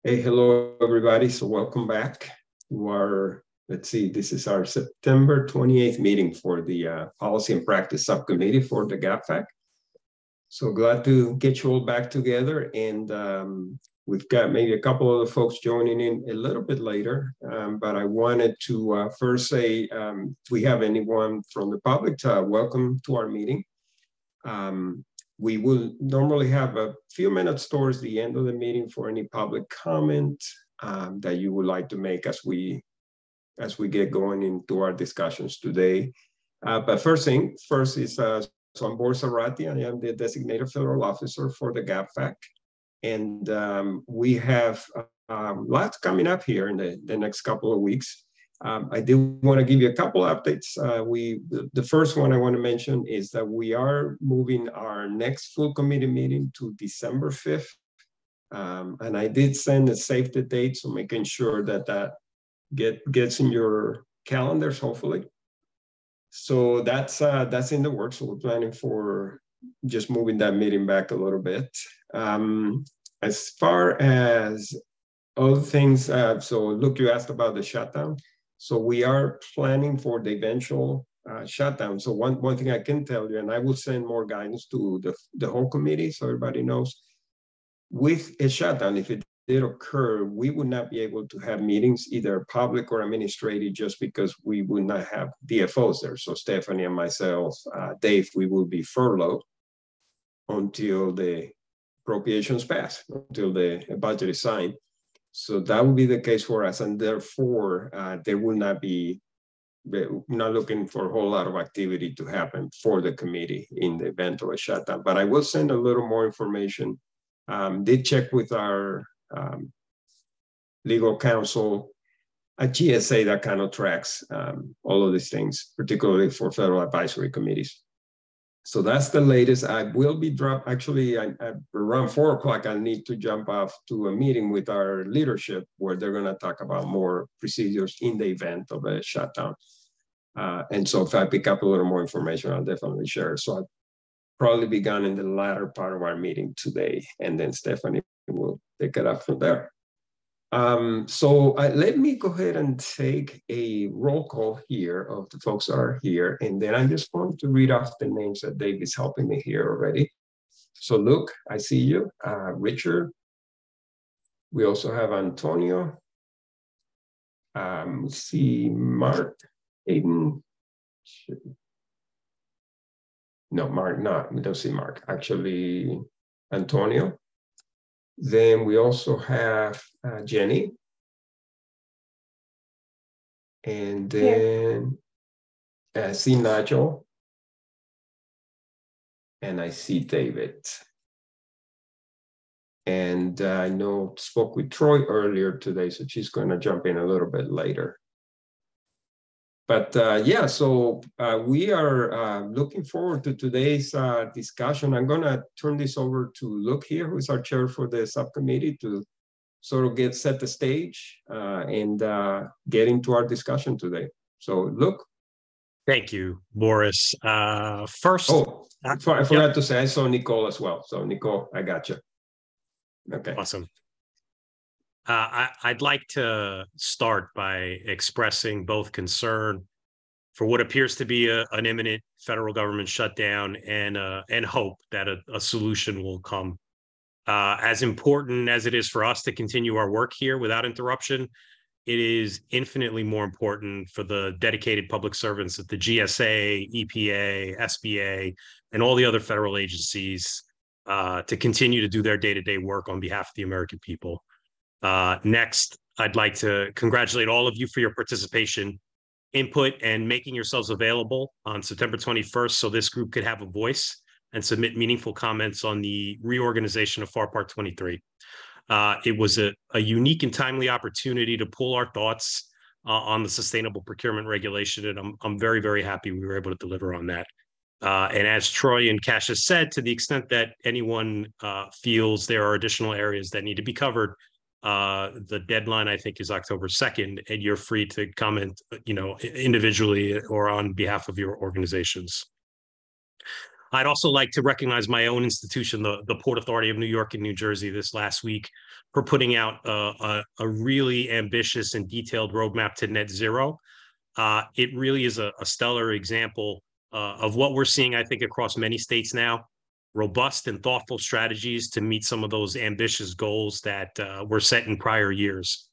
Hey, hello, everybody. So welcome back to our, this is our September 28th meeting for the Policy and Practice Subcommittee for the FAC. So glad to get you all back together. And we've got maybe a couple of the folks joining in a little bit later. But I wanted to first say, if we have anyone from the public, welcome to our meeting. We will normally have a few minutes towards the end of the meeting for any public comment that you would like to make as we get going into our discussions today. But first is, so I'm Boris Arati. I am the designated federal officer for the FAC. And we have lots coming up here in the next couple of weeks. I do want to give you a couple updates. The first one I want to mention is that we are moving our next full committee meeting to December 5th. And I did send a save the date, so making sure that gets in your calendars, hopefully. So that's in the works. So we're planning for just moving that meeting back a little bit. As far as other things, so look, you asked about the shutdown. So we are planning for the eventual shutdown. So one thing I can tell you, and I will send more guidance to the whole committee so everybody knows, with a shutdown, if it did occur, we would not be able to have meetings, either public or administrative, just because we would not have DFOs there. So Stephanie and myself, Dave, we will be furloughed until the appropriations pass, until the budget is signed. So that would be the case for us, and therefore there will not be, we're not looking for a whole lot of activity to happen for the committee in the event of a shutdown. But I will send a little more information. Did check with our legal counsel at GSA that kind of tracks all of these things, particularly for federal advisory committees. So that's the latest. I will be actually around 4 o'clock, I need to jump off to a meeting with our leadership where they're going to talk about more procedures in the event of a shutdown. And so if I pick up a little more information, I'll definitely share. So I'll probably be gone in the latter part of our meeting today, and then Stephanie will take it up from there. So let me go ahead and take a roll call here of the folks that are here. And then I just want to read off the names that Dave is helping me here already. So Luke, I see you. Richard. We also have Antonio. See Mark, Aiden. No, Mark, not. We don't see Mark. Actually, Antonio. Then we also have Jenny. And then I see Nigel. And I see David. And I spoke with Troy earlier today, so she's going to jump in a little bit later. But yeah, so we are looking forward to today's discussion. I'm going to turn this over to Luke here, who is our chair for the subcommittee, to sort of set the stage and get into our discussion today. So Luke. Thank you, Boris. First. Oh, I forgot to say, I saw Nicole as well. So Nicole, I got you. Okay. Awesome. I'd like to start by expressing both concern for what appears to be an imminent federal government shutdown and hope that a solution will come. As important as it is for us to continue our work here without interruption, it is infinitely more important for the dedicated public servants at the GSA, EPA, SBA, and all the other federal agencies to continue to do their day-to-day work on behalf of the American people. Next, I'd like to congratulate all of you for your participation, input, and making yourselves available on September 21st so this group could have a voice and submit meaningful comments on the reorganization of FAR Part 23. It was a unique and timely opportunity to pull our thoughts on the sustainable procurement regulation, and I'm very, very happy we were able to deliver on that. And as Troy and Kasia said, to the extent that anyone feels there are additional areas that need to be covered, the deadline, I think, is October 2nd, and you're free to comment, individually or on behalf of your organizations. I'd also like to recognize my own institution, the Port Authority of New York and New Jersey, this last week for putting out a really ambitious and detailed roadmap to net zero. It really is a stellar example of what we're seeing, I think, across many states now. Robust and thoughtful strategies to meet some of those ambitious goals that were set in prior years.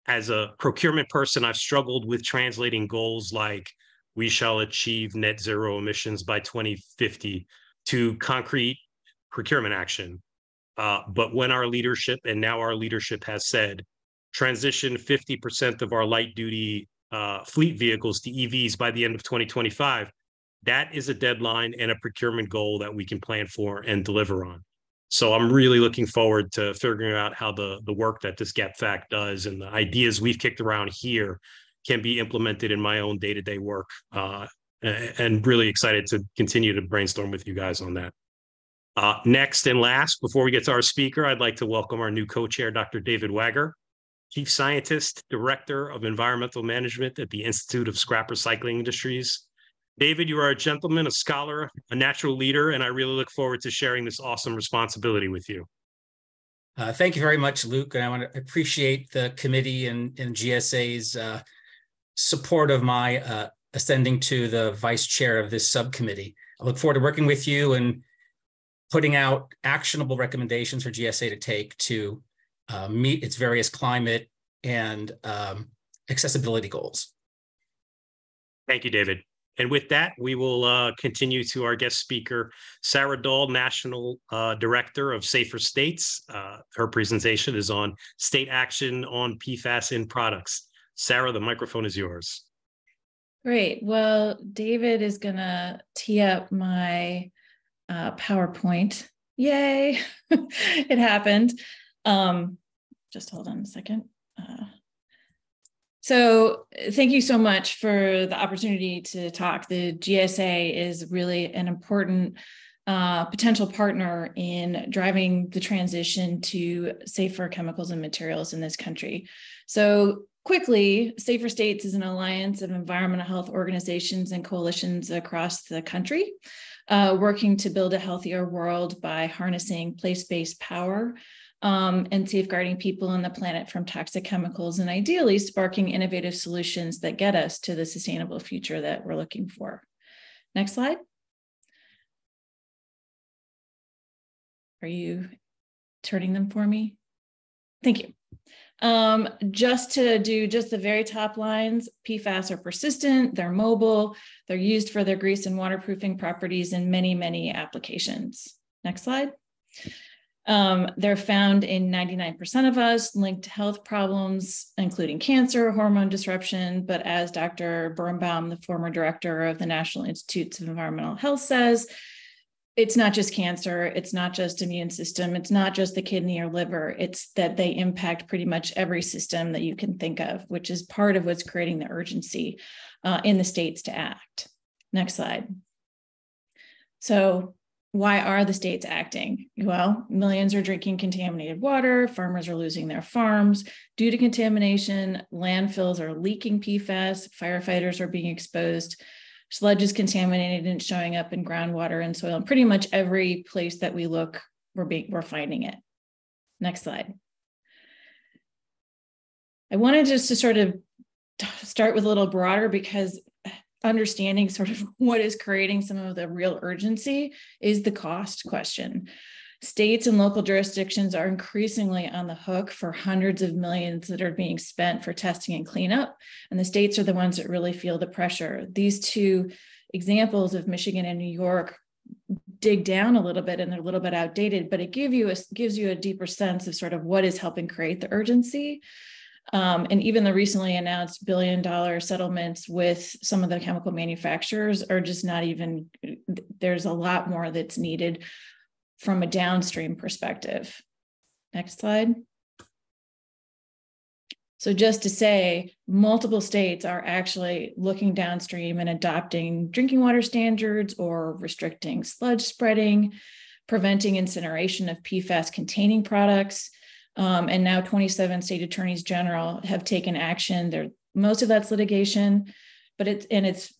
As a procurement person, I've struggled with translating goals like we shall achieve net zero emissions by 2050 to concrete procurement action. But when our leadership, and now our leadership has said, transition 50% of our light duty fleet vehicles to EVs by the end of 2025, that is a deadline and a procurement goal that we can plan for and deliver on. So I'm really looking forward to figuring out how the work that this GAPFAC does and the ideas we've kicked around here can be implemented in my own day-to-day work, and really excited to continue to brainstorm with you guys on that. Next and last, before we get to our speaker, I'd like to welcome our new co-chair, Dr. David Wagger, Chief Scientist, Director of Environmental Management at the Institute of Scrap Recycling Industries. David, you are a gentleman, a scholar, a natural leader, and I really look forward to sharing this awesome responsibility with you. Thank you very much, Luke. And I want to appreciate the committee and GSA's support of my ascending to the vice chair of this subcommittee. I look forward to working with you and putting out actionable recommendations for GSA to take to meet its various climate and accessibility goals. Thank you, David. And with that, we will continue to our guest speaker, Sarah Dahl, National Director of Safer States. Her presentation is on state action on PFAS in products. Sarah, the microphone is yours. Great. Well, David is going to tee up my PowerPoint. Yay. It happened. Just hold on a second. So thank you so much for the opportunity to talk. The GSA is really an important potential partner in driving the transition to safer chemicals and materials in this country. So quickly, Safer States is an alliance of environmental health organizations and coalitions across the country, working to build a healthier world by harnessing place-based power and safeguarding people and the planet from toxic chemicals, and ideally sparking innovative solutions that get us to the sustainable future that we're looking for. Next slide. Are you turning them for me? Thank you. Just to do just the very top lines, PFAS are persistent, they're mobile, they're used for their grease and waterproofing properties in many, many applications. Next slide. They're found in 99% of us, linked to health problems, including cancer, hormone disruption. But as Dr. Birnbaum, the former director of the National Institutes of Environmental Health, says, it's not just cancer, it's not just immune system, it's not just the kidney or liver, it's that they impact pretty much every system that you can think of, which is part of what's creating the urgency in the states to act. Next slide. So why are the states acting? Well, millions are drinking contaminated water, farmers are losing their farms due to contamination, landfills are leaking PFAS, firefighters are being exposed, sludge is contaminated and showing up in groundwater and soil. And pretty much every place that we look, we're finding it. Next slide. I wanted just to sort of start with a little broader, because understanding sort of what is creating some of the real urgency is the cost question. States and local jurisdictions are increasingly on the hook for hundreds of millions that are being spent for testing and cleanup, and the states are the ones that really feel the pressure. These two examples of Michigan and New York dig down a little bit, and they're a little bit outdated, but it gives you a deeper sense of sort of what is helping create the urgency. And even the recently announced billion-dollar settlements with some of the chemical manufacturers are just not even, there's a lot more that's needed from a downstream perspective. Next slide. So just to say, multiple states are actually looking downstream and adopting drinking water standards or restricting sludge spreading, preventing incineration of PFAS-containing products. And now 27 state attorneys general have taken action. Most of that's litigation, but it's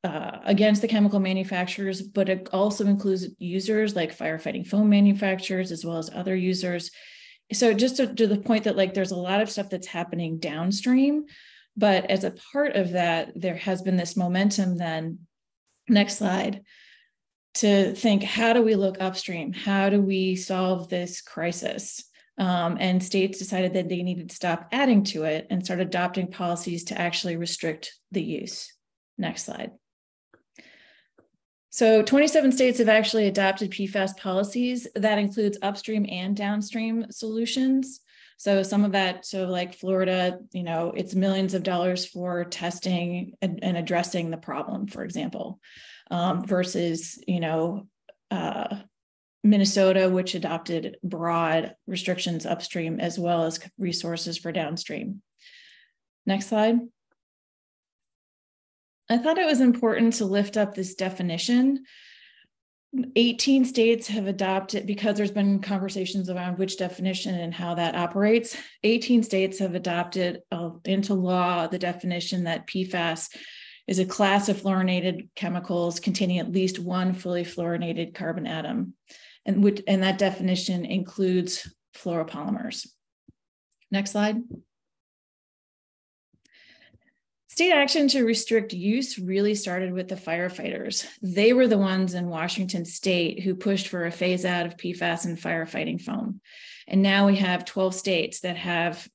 against the chemical manufacturers, but it also includes users like firefighting foam manufacturers, as well as other users. So just to the point that like there's a lot of stuff that's happening downstream, but as a part of that, there has been this momentum then, next slide, to think, how do we look upstream? How do we solve this crisis? And states decided that they needed to stop adding to it and start adopting policies to actually restrict the use. Next slide. So 27 states have actually adopted PFAS policies. That includes upstream and downstream solutions. So some of that, so like Florida, you know, it's millions of dollars for testing and addressing the problem, for example, versus, you know, Minnesota, which adopted broad restrictions upstream as well as resources for downstream. Next slide. I thought it was important to lift up this definition. 18 states have adopted, because there's been conversations around which definition and how that operates. 18 states have adopted into law the definition that PFAS is a class of fluorinated chemicals containing at least one fully fluorinated carbon atom. And that definition includes fluoropolymers. Next slide. State action to restrict use really started with the firefighters. They were the ones in Washington state who pushed for a phase out of PFAS and firefighting foam. And now we have 12 states that have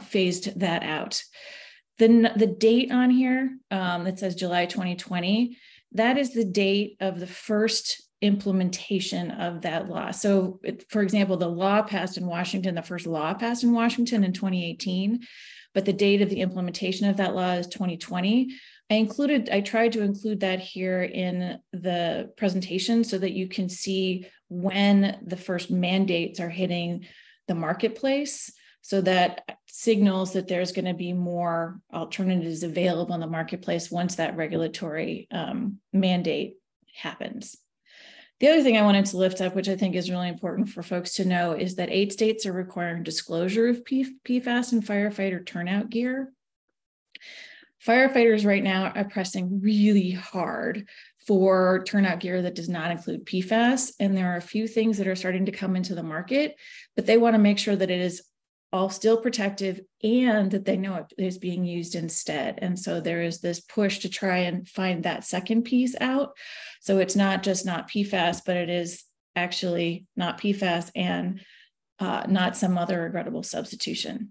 phased that out. The date on here that says July 2020, that is the date of the first implementation of that law. So, for example, the law passed in Washington, the first law passed in Washington in 2018, but the date of the implementation of that law is 2020. I tried to include that here in the presentation so that you can see when the first mandates are hitting the marketplace, so that signals that there's going to be more alternatives available in the marketplace once that regulatory mandate happens. The other thing I wanted to lift up, which I think is really important for folks to know, is that 8 states are requiring disclosure of PFAS and firefighter turnout gear. Firefighters right now are pressing really hard for turnout gear that does not include PFAS. And there are a few things that are starting to come into the market, but they want to make sure that it is all still protective and that they know it is being used instead. And so there is this push to try and find that second piece out. So it's not just not PFAS, but it is actually not PFAS and not some other regrettable substitution.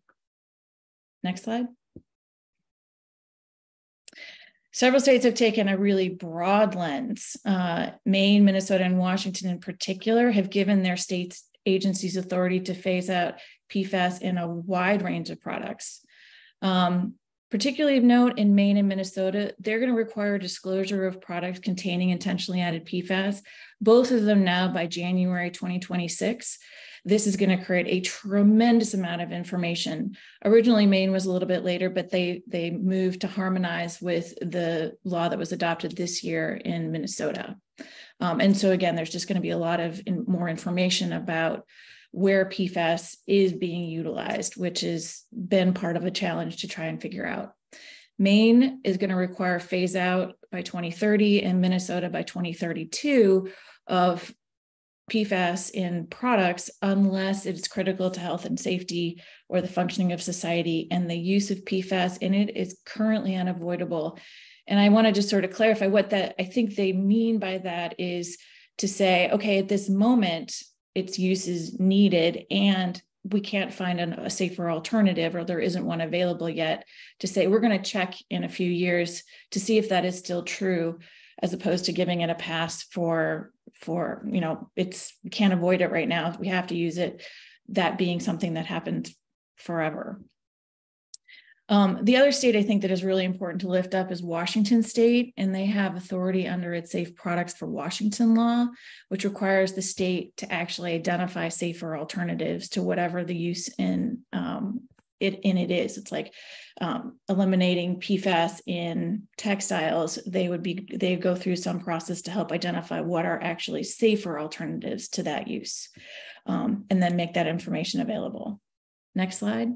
Next slide. Several states have taken a really broad lens. Maine, Minnesota, and Washington in particular have given their states agencies authority to phase out PFAS in a wide range of products. Particularly of note, in Maine and Minnesota, they're going to require disclosure of products containing intentionally added PFAS, both of them now by January 2026. This is going to create a tremendous amount of information. Originally, Maine was a little bit later, but they moved to harmonize with the law that was adopted this year in Minnesota. And so again, there's just going to be a lot of more information about where PFAS is being utilized, which has been part of a challenge to try and figure out. Maine is going to require phase out by 2030 and Minnesota by 2032 of PFAS in products unless it's critical to health and safety or the functioning of society, and the use of PFAS in it is currently unavoidable. And I want to just sort of clarify what that I think they mean by that is to say, okay, at this moment, its use is needed and we can't find a safer alternative, or there isn't one available yet, to say we're going to check in a few years to see if that is still true, as opposed to giving it a pass for you know, we can't avoid it right now, we have to use it, that being something that happens forever. The other state I think that is really important to lift up is Washington State, and they have authority under its Safe Products for Washington law, which requires the state to actually identify safer alternatives to whatever the use in it is. It's like eliminating PFAS in textiles. They go through some process to help identify what are actually safer alternatives to that use, and then make that information available. Next slide.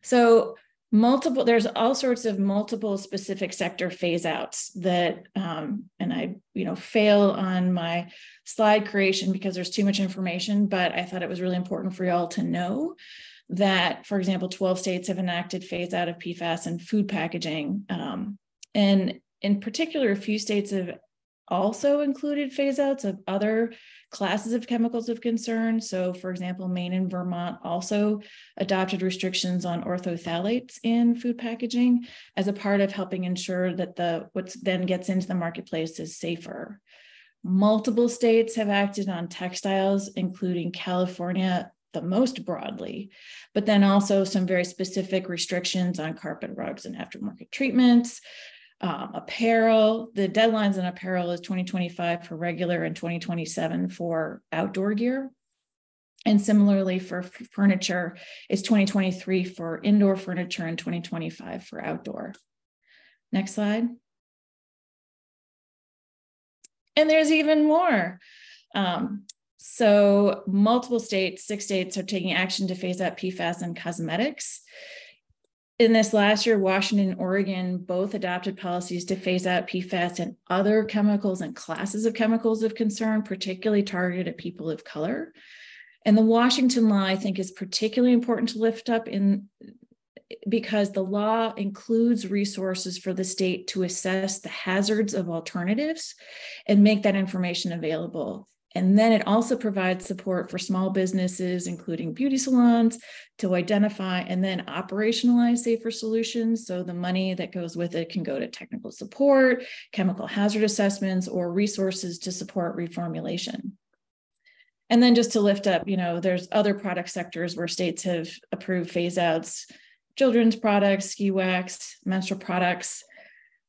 So There's all sorts of multiple specific sector phase outs that, and I, fail on my slide creation because there's too much information, but I thought it was really important for y'all to know that, for example, 12 states have enacted phase out of PFAS in food packaging. And in particular, a few states have also included phase outs of other classes of chemicals of concern. So, for example, Maine and Vermont also adopted restrictions on orthophthalates in food packaging as a part of helping ensure that what then gets into the marketplace is safer. Multiple states have acted on textiles, including California the most broadly, but then also some very specific restrictions on carpet rugs and aftermarket treatments. Apparel, the deadlines in apparel is 2025 for regular and 2027 for outdoor gear. And similarly for furniture, it's 2023 for indoor furniture and 2025 for outdoor. Next slide. And there's even more. So multiple states, 6 states are taking action to phase out PFAS in cosmetics. In this last year, Washington and Oregon both adopted policies to phase out PFAS and other chemicals and classes of chemicals of concern, particularly targeted at people of color. And the Washington law, I think, is particularly important to lift up because the law includes resources for the state to assess the hazards of alternatives and make that information available. And then it also provides support for small businesses, including beauty salons, to identify and then operationalize safer solutions. So the money that goes with it can go to technical support, chemical hazard assessments, or resources to support reformulation. And then just to lift up, there's other product sectors where states have approved phase outs: children's products, ski wax, menstrual products,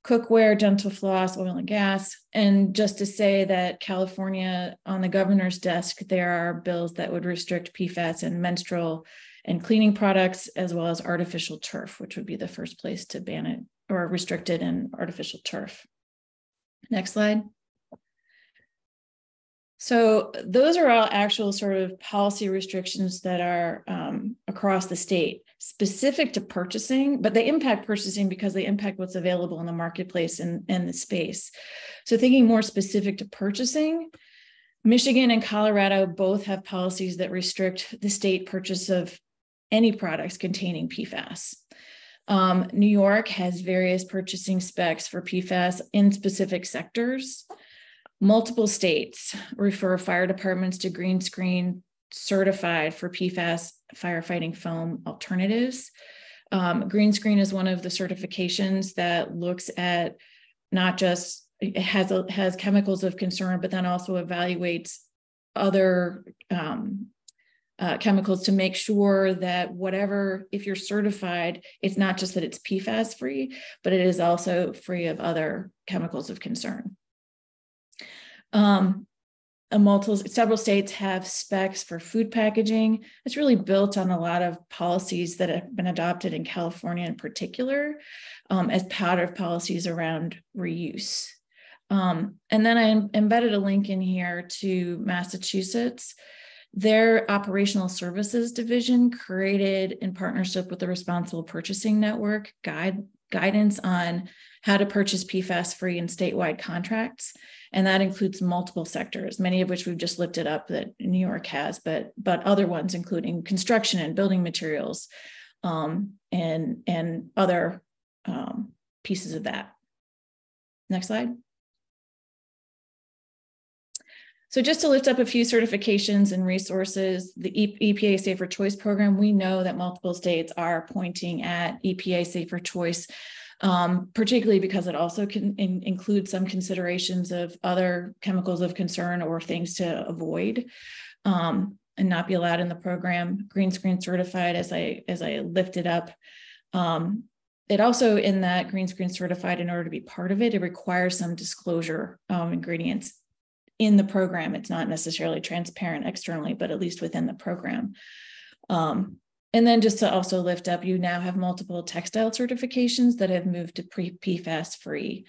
cookware, dental floss, oil and gas. And just to say that California, on the governor's desk, there are bills that would restrict PFAS in menstrual and cleaning products, as well as artificial turf, which would be the first place to ban it or restrict it in artificial turf. Next slide. So those are all actual sort of policy restrictions that are across the state, specific to purchasing, but they impact purchasing because they impact what's available in the marketplace and the space. So thinking more specific to purchasing, Michigan and Colorado both have policies that restrict the state purchase of any products containing PFAS. New York has various purchasing specs for PFAS in specific sectors. Multiple states refer fire departments to green screen certified for PFAS firefighting foam alternatives. Green screen is one of the certifications that looks at not just, it has chemicals of concern, but then also evaluates other chemicals to make sure that whatever, if you're certified, it's not just that it's PFAS free, but it is also free of other chemicals of concern. Several states have specs for food packaging. It's really built on a lot of policies that have been adopted in California in particular, as part of policies around reuse. And then I embedded a link in here to Massachusetts. Their operational services division created, in partnership with the Responsible Purchasing Network, guidance on how to purchase PFAS-free in statewide contracts. And that includes multiple sectors, many of which we've just lifted up that New York has, but other ones, including construction and building materials, and other pieces of that. Next slide. So just to lift up a few certifications and resources, the EPA Safer Choice Program, we know that multiple states are pointing at EPA Safer Choice, particularly because it also can include some considerations of other chemicals of concern or things to avoid and not be allowed in the program. Green Screen Certified, as I lifted up. It also, in that Green Screen Certified, in order to be part of it, it requires some disclosure ingredients in the program. It's not necessarily transparent externally, but at least within the program. And then just to also lift up, you now have multiple textile certifications that have moved to PFAS free.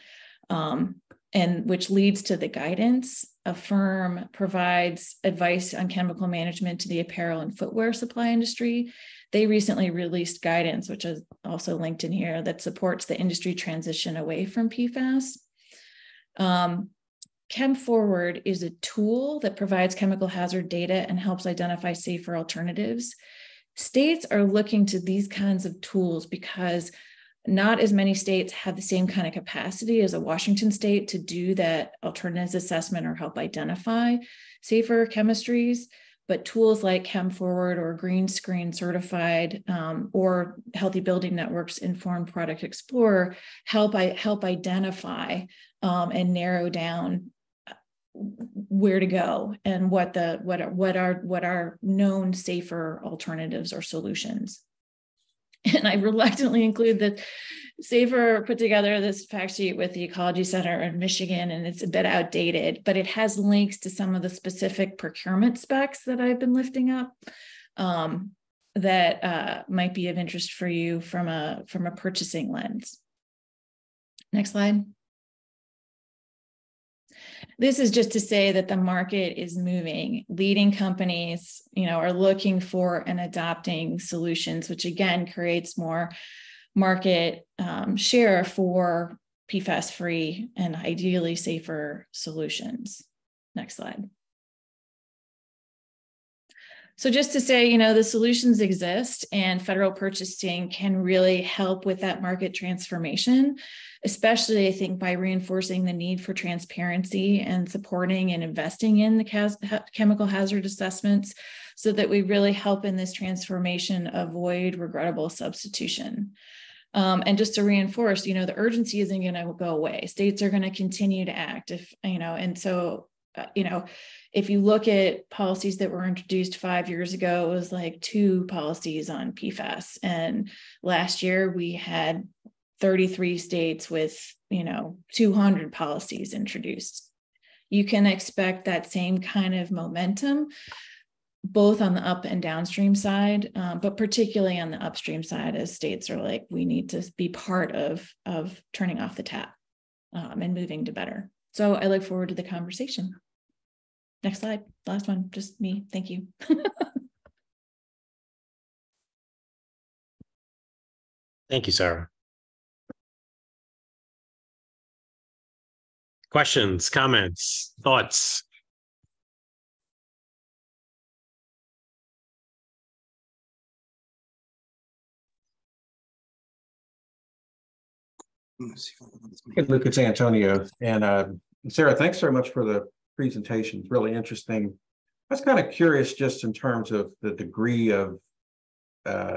and which leads to the guidance. A firm provides advice on chemical management to the apparel and footwear supply industry. They recently released guidance, which is also linked in here, that supports the industry transition away from PFAS. ChemForward is a tool that provides chemical hazard data and helps identify safer alternatives. States are looking to these kinds of tools because not as many states have the same kind of capacity as a Washington state to do that alternatives assessment or help identify safer chemistries. But tools like ChemForward or Green Screen Certified or Healthy Building Network's Informed Product Explorer help identify and narrow down where to go and what are known safer alternatives or solutions. And I reluctantly include the SAFER put together this fact sheet with the Ecology Center in Michigan, and it's a bit outdated, but it has links to some of the specific procurement specs that I've been lifting up that might be of interest for you from a purchasing lens. Next slide. This is just to say that the market is moving. Leading companies, are looking for and adopting solutions, which again creates more market share for PFAS-free and ideally safer solutions. Next slide. So just to say, the solutions exist and federal purchasing can really help with that market transformation, especially I think by reinforcing the need for transparency and supporting and investing in the chemical hazard assessments so that we really help in this transformation avoid regrettable substitution. And just to reinforce, the urgency isn't going to go away. States are going to continue to act if you look at policies that were introduced 5 years ago, it was like 2 policies on PFAS. And last year we had 33 states with, 200 policies introduced. You can expect that same kind of momentum, both on the up and downstream side, but particularly on the upstream side, as states are like, we need to be part of turning off the tap and moving to better. So I look forward to the conversation. Next slide, last one, just me, thank you. Thank you, Sarah. Questions, comments, thoughts? Hey, Luke, it's Antonio. And Sarah, thanks very much for the presentation. It's really interesting. I was kind of curious just in terms of the degree of I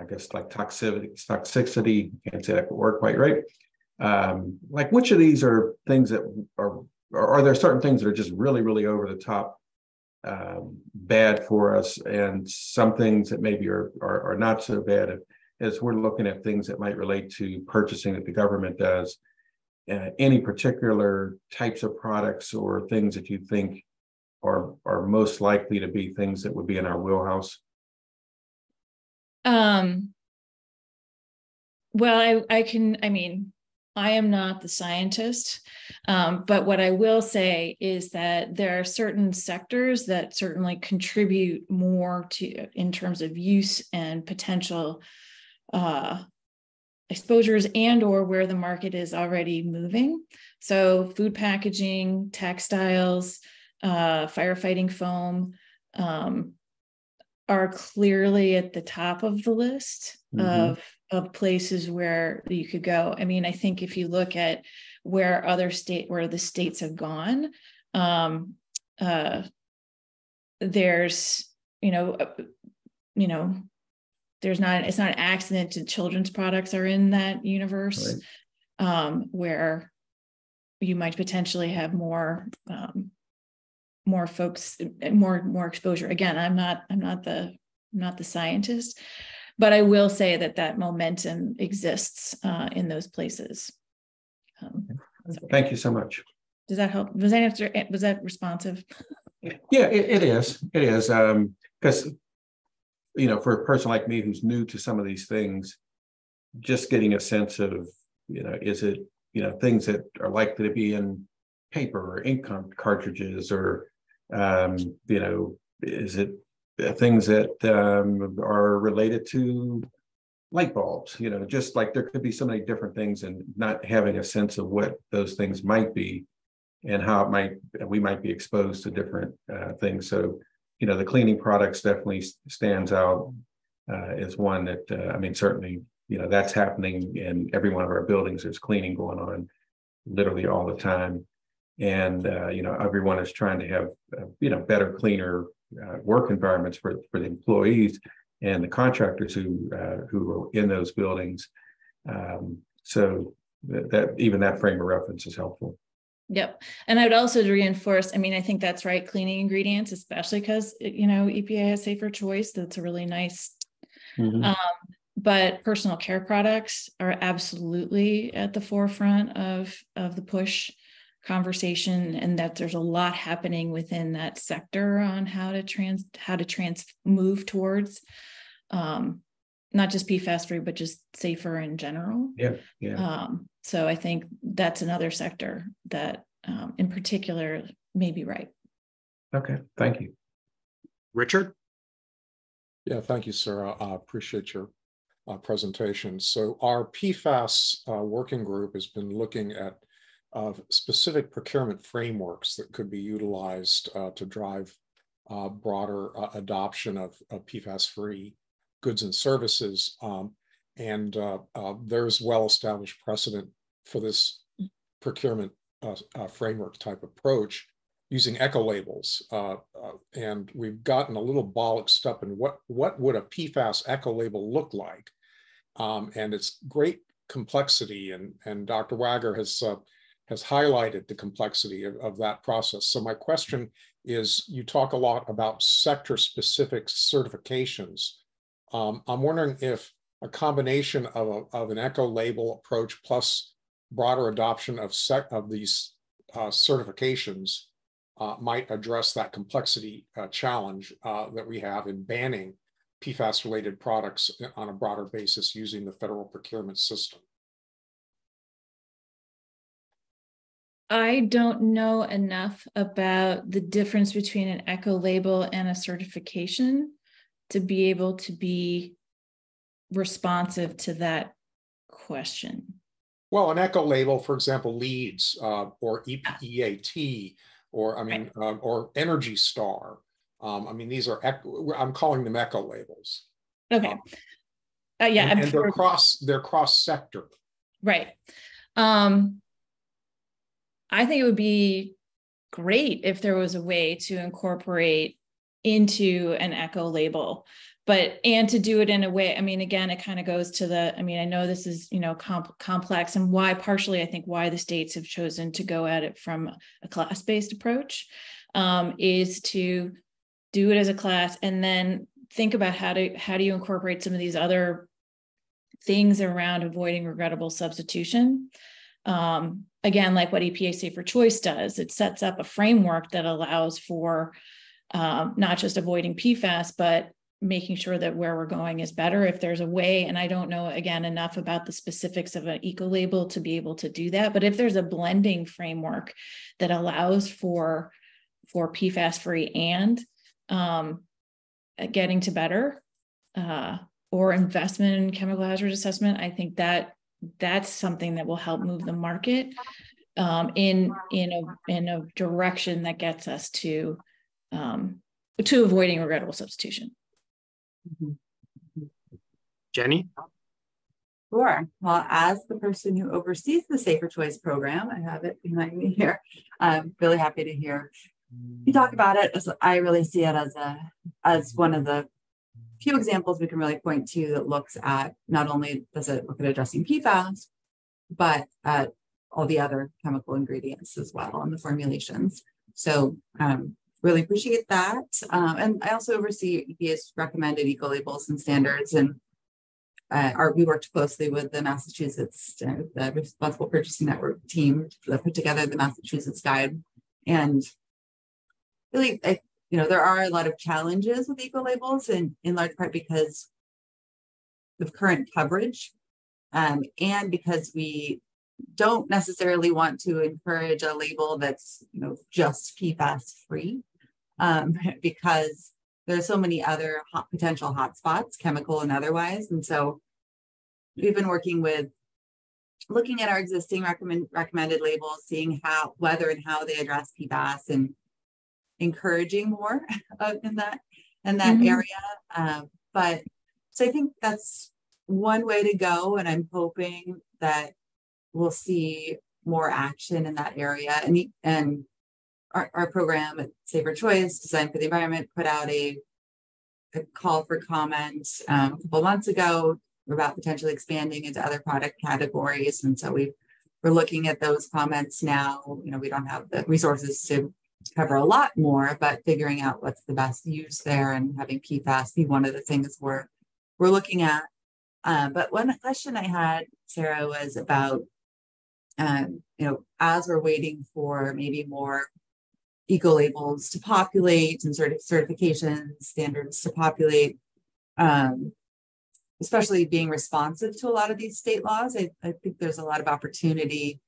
guess like toxicity, can't say that word quite right. Like which of these are things that are there certain things that are just really, really over the top bad for us, and some things that maybe are not so bad as we're looking at things that might relate to purchasing that the government does? Any particular types of products or things that you think are most likely to be things that would be in our wheelhouse? Well, I am not the scientist, but what I will say is that there are certain sectors that certainly contribute more to in terms of use and potential exposures and or where the market is already moving. So food packaging, textiles, firefighting foam are clearly at the top of the list of places where you could go. I mean, I think if you look at where the states have gone, there's, it's not an accident that children's products are in that universe, right. Where you might potentially have more folks, more exposure. Again, I'm not the scientist, but I will say that momentum exists in those places. Thank you so much. Does that help? Was that responsive? Yeah, it is. It is because for a person like me who's new to some of these things, just getting a sense of is it things that are likely to be in paper or ink cartridges, or is it things that are related to light bulbs, just like there could be so many different things, and not having a sense of what those things might be and how we might be exposed to different things. So, the cleaning products definitely stands out as one that, certainly, that's happening in every one of our buildings. There's cleaning going on literally all the time. And, everyone is trying to have, better, cleaner work environments for the employees and the contractors who are in those buildings. So that even that frame of reference is helpful. Yep. And I would also reinforce, I think that's right. Cleaning ingredients, especially because, EPA has safer choice. That's a really nice, but personal care products are absolutely at the forefront of the push conversation, and that there's a lot happening within that sector on how to move towards not just PFAS free, but just safer in general. Yeah. So I think that's another sector that in particular may be right. Okay, thank you. Richard? Yeah, thank you, Sarah. I appreciate your presentation. So our PFAS working group has been looking at specific procurement frameworks that could be utilized to drive broader adoption of PFAS-free goods and services. And there's well-established precedent for this procurement framework type approach using eco labels. And we've gotten a little bollocksed up in what would a PFAS eco label look like? And it's great complexity, and Dr. Wager has highlighted the complexity of that process. So my question is, you talk a lot about sector-specific certifications. I'm wondering if a combination of an eco label approach plus broader adoption of these certifications might address that complexity challenge that we have in banning PFAS-related products on a broader basis using the federal procurement system. I don't know enough about the difference between an eco label and a certification to be able to be responsive to that question. Well, an eco label, for example, LEEDs or EPEAT, or or Energy Star. These are I'm calling them eco labels. Okay. And they're cross sector. Right. I think it would be great if there was a way to incorporate into an eco label, and to do it in a way, again, it kind of goes to the, I know this is, complex, and partially, I think why the states have chosen to go at it from a class-based approach is to do it as a class, and then think about how do you incorporate some of these other things around avoiding regrettable substitution. Again, like what EPA Safer Choice does, it sets up a framework that allows for not just avoiding PFAS, but making sure that where we're going is better. If there's a way, and I don't know, again, enough about the specifics of an eco label to be able to do that, but if there's a blending framework that allows for PFAS free and getting to better, or investment in chemical hazard assessment, I think that's something that will help move the market in a direction that gets us to avoiding regrettable substitution. Jenny? Sure. Well, as the person who oversees the Safer Choice program, I have it behind me here. I'm really happy to hear you talk about it. I really see it as one of the few examples we can really point to that looks at, not only does it look at addressing PFAS, but at all the other chemical ingredients as well and the formulations. So really appreciate that. And I also oversee EPA's recommended eco labels and standards, and we worked closely with the Massachusetts, the Responsible Purchasing Network team that put together the Massachusetts Guide. And really, there are a lot of challenges with eco labels, and in large part because of current coverage, and because we don't necessarily want to encourage a label that's, you know, just PFAS free, because there's so many other potential hotspots, chemical and otherwise. And so we've been working with looking at our existing recommended labels, seeing whether and how they address PFAS, and encouraging more in that area. But so I think that's one way to go, and I'm hoping that we'll see more action in that area. And our program at Safer Choice, Design for the Environment, put out a call for comments a couple months ago about potentially expanding into other product categories. And so we're looking at those comments now. You know, we don't have the resources to cover a lot more, but figuring out what's the best use there, and having PFAS be one of the things we're looking at. But one question I had, Sarah, was about, you know, as we're waiting for maybe more eco labels to populate and certification standards to populate, especially being responsive to a lot of these state laws, I think there's a lot of opportunity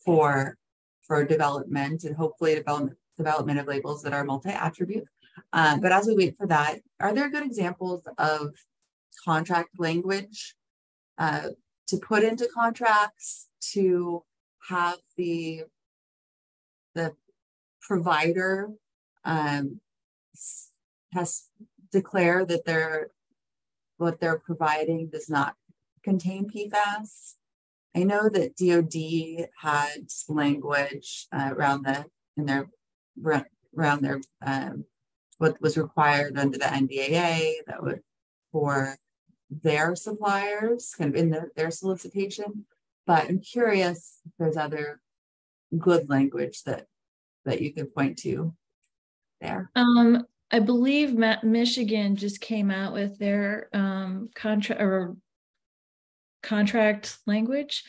for development, and hopefully development of labels that are multi-attribute. But as we wait for that, are there good examples of contract language to put into contracts to have the provider has declared that what they're providing does not contain PFAS? I know that DoD had language around their what was required under the NDAA that would for their suppliers, kind of in their solicitation. But I'm curious if there's other good language that you could point to there. I believe Michigan just came out with their contract language.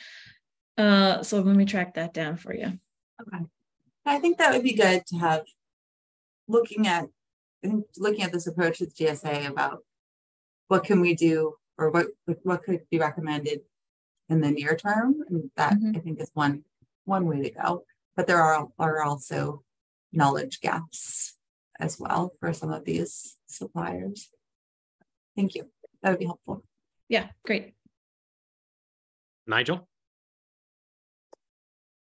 So let me track that down for you. Okay. I think that would be good to have, looking at this approach with GSA about what can we do, or what could be recommended in the near term. And that I think is one way to go. But there are also knowledge gaps as well for some of these suppliers. Thank you. That would be helpful. Yeah, great. Nigel?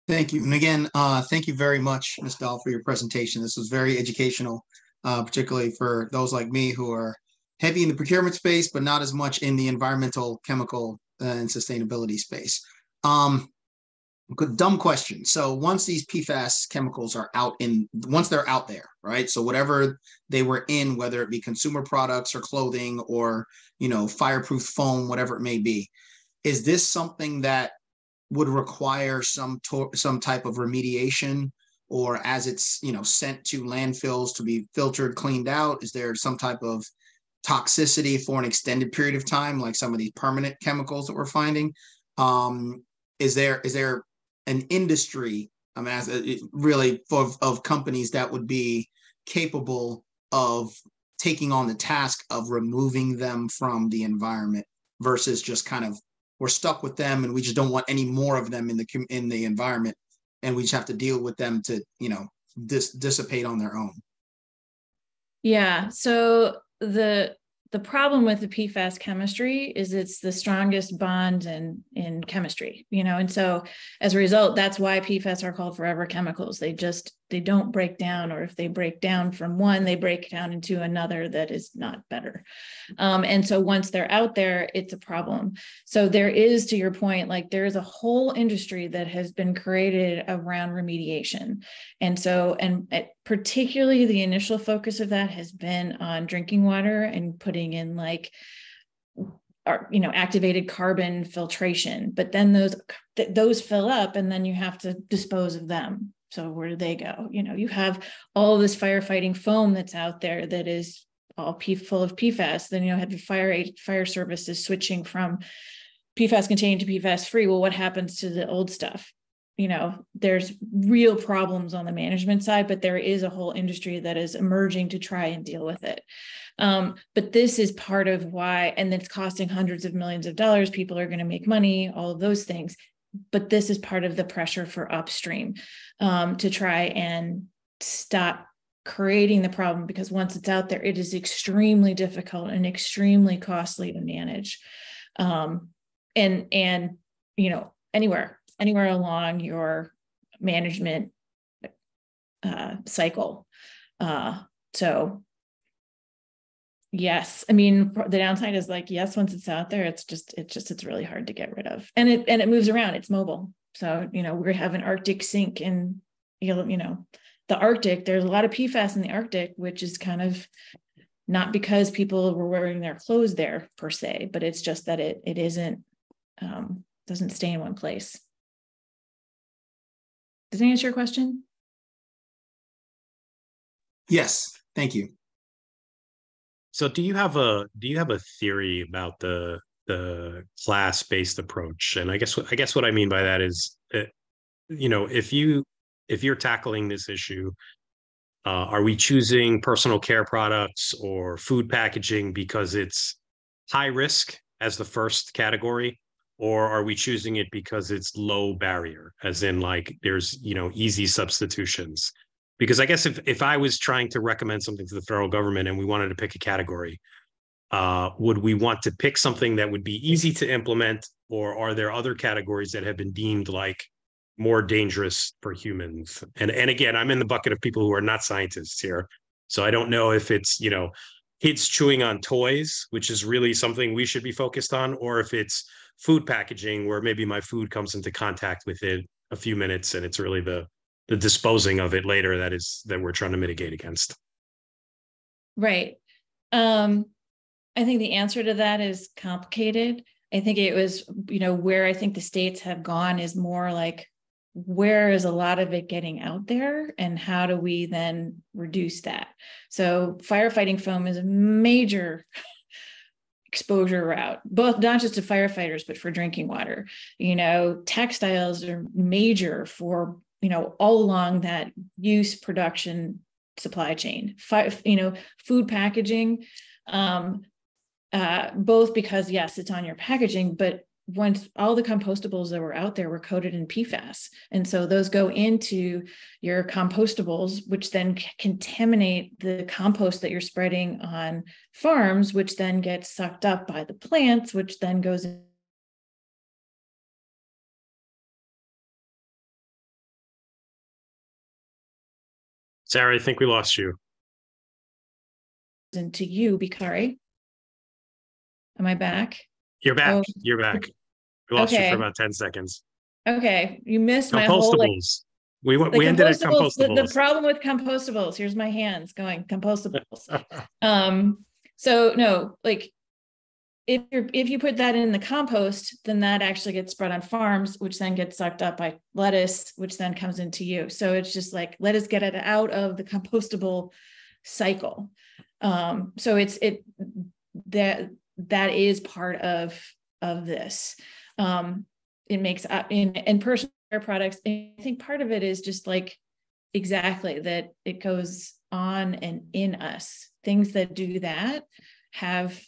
Thank you. And again, thank you very much, Ms. Bell, for your presentation. This was very educational, particularly for those like me who are heavy in the procurement space, but not as much in the environmental, chemical, and sustainability space. Good, dumb question. So once these PFAS chemicals are once they're out there, right? So whatever they were in, whether it be consumer products or clothing or, you know, fireproof foam, whatever it may be, is this something that would require some type of remediation, or as it's, you know, sent to landfills to be filtered, cleaned out? Is there some type of toxicity for an extended period of time, like some of these permanent chemicals that we're finding? Is there an industry, I mean, really of companies that would be capable of taking on the task of removing them from the environment, versus just kind of, we're stuck with them and we just don't want any more of them in the environment, and we just have to deal with them to, you know, dissipate on their own? Yeah. So the problem with the PFAS chemistry is it's the strongest bond in chemistry, you know, and so as a result, that's why PFAS are called forever chemicals. They don't break down, or if they break down from one, they break down into another that is not better. And so once they're out there, it's a problem. So there is, to your point, like there is a whole industry that has been created around remediation. And so, particularly the initial focus of that has been on drinking water and putting in like, you know, activated carbon filtration, but then those fill up and then you have to dispose of them. So where do they go? You know, you have all of this firefighting foam that's out there that is all full of PFAS. Then, you know, have the fire services switching from PFAS contained to PFAS free. Well, what happens to the old stuff? You know, there's real problems on the management side, but there is a whole industry that is emerging to try and deal with it. But this is part of why, and it's costing hundreds of millions of dollars. People are going to make money, all of those things. but this is part of the pressure for upstream to try and stop creating the problem, because once it's out there, it is extremely difficult and extremely costly to manage. And you know, anywhere along your management cycle. So yes, I mean, the downside is like, yes, once it's out there, it's really hard to get rid of, and it moves around. It's mobile. So, you know, we have an Arctic sink, and you know, the Arctic, there's a lot of PFAS in the Arctic, which is kind of not because people were wearing their clothes there per se, but it's just that it doesn't stay in one place. Does that answer your question? Yes, thank you. So do you have a theory about the class-based approach? And I guess what I mean by that is, you know, if you're tackling this issue, are we choosing personal care products or food packaging because it's high risk as the first category, or are we choosing it because it's low barrier, as in like there's, you know, easy substitutions? Because I guess if I was trying to recommend something to the federal government and we wanted to pick a category, would we want to pick something that would be easy to implement, or are there other categories that have been deemed like more dangerous for humans? And again, I'm in the bucket of people who are not scientists here. So I don't know if it's, you know, kids chewing on toys, which is really something we should be focused on, or if it's food packaging where maybe my food comes into contact with it a few minutes and it's really the disposing of it later that we're trying to mitigate against. Right. I think the answer to that is complicated. I think it was, you know, where I think the states have gone is more like, where is a lot of it getting out there and how do we then reduce that? So firefighting foam is a major exposure route, both not just to firefighters, but for drinking water. You know, textiles are major for, you know, all along that use, production, supply chain. You know, food packaging, both because yes, it's on your packaging, but once all the compostables that were out there were coated in PFAS. And so those go into your compostables, which then contaminate the compost that you're spreading on farms, which then gets sucked up by the plants, which then goes Sarah, I think we lost you. into you. Sorry. Am I back? You're back. Oh. You're back. We lost you Okay. for about 10 seconds. Okay. You missed my whole, like, Compostables. We ended at compostables. The problem with compostables, here's my hands going, compostables. So no, like if you put that in the compost, then that actually gets spread on farms, which then gets sucked up by lettuce, which then comes into you. So it's just like, let us get it out of the compostable cycle. So that is part of this. It makes up in personal care products. I think part of it is just like exactly that it goes on and in us. Things that do that have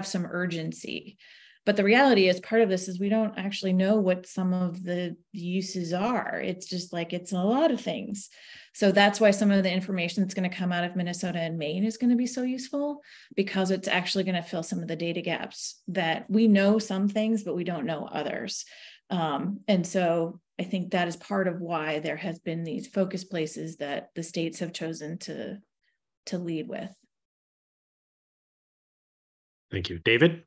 some urgency. But the reality is part of this is we don't actually know what some of the uses are. It's just like, it's a lot of things. So that's why some of the information that's going to come out of Minnesota and Maine is going to be so useful, because it's actually going to fill some of the data gaps that we know some things, but we don't know others. And so I think that is part of why there has been these focus places that the states have chosen to lead with. Thank you. David?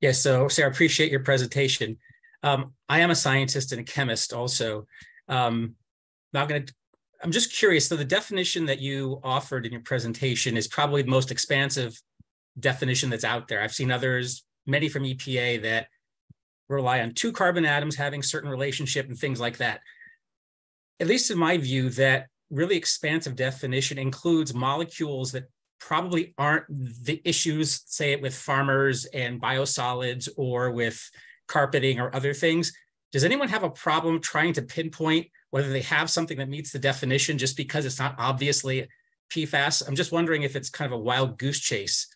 Yes, so Sarah, appreciate your presentation. I am a scientist and a chemist also. I'm just curious, so the definition that you offered in your presentation is probably the most expansive definition that's out there. I've seen others, many from EPA, that rely on 2 carbon atoms having certain relationship and things like that. At least in my view, that really expansive definition includes molecules that probably aren't the issues, say it with farmers and biosolids or with carpeting or other things. Does anyone have a problem trying to pinpoint whether they have something that meets the definition just because it's not obviously PFAS? I'm just wondering if it's kind of a wild goose chase,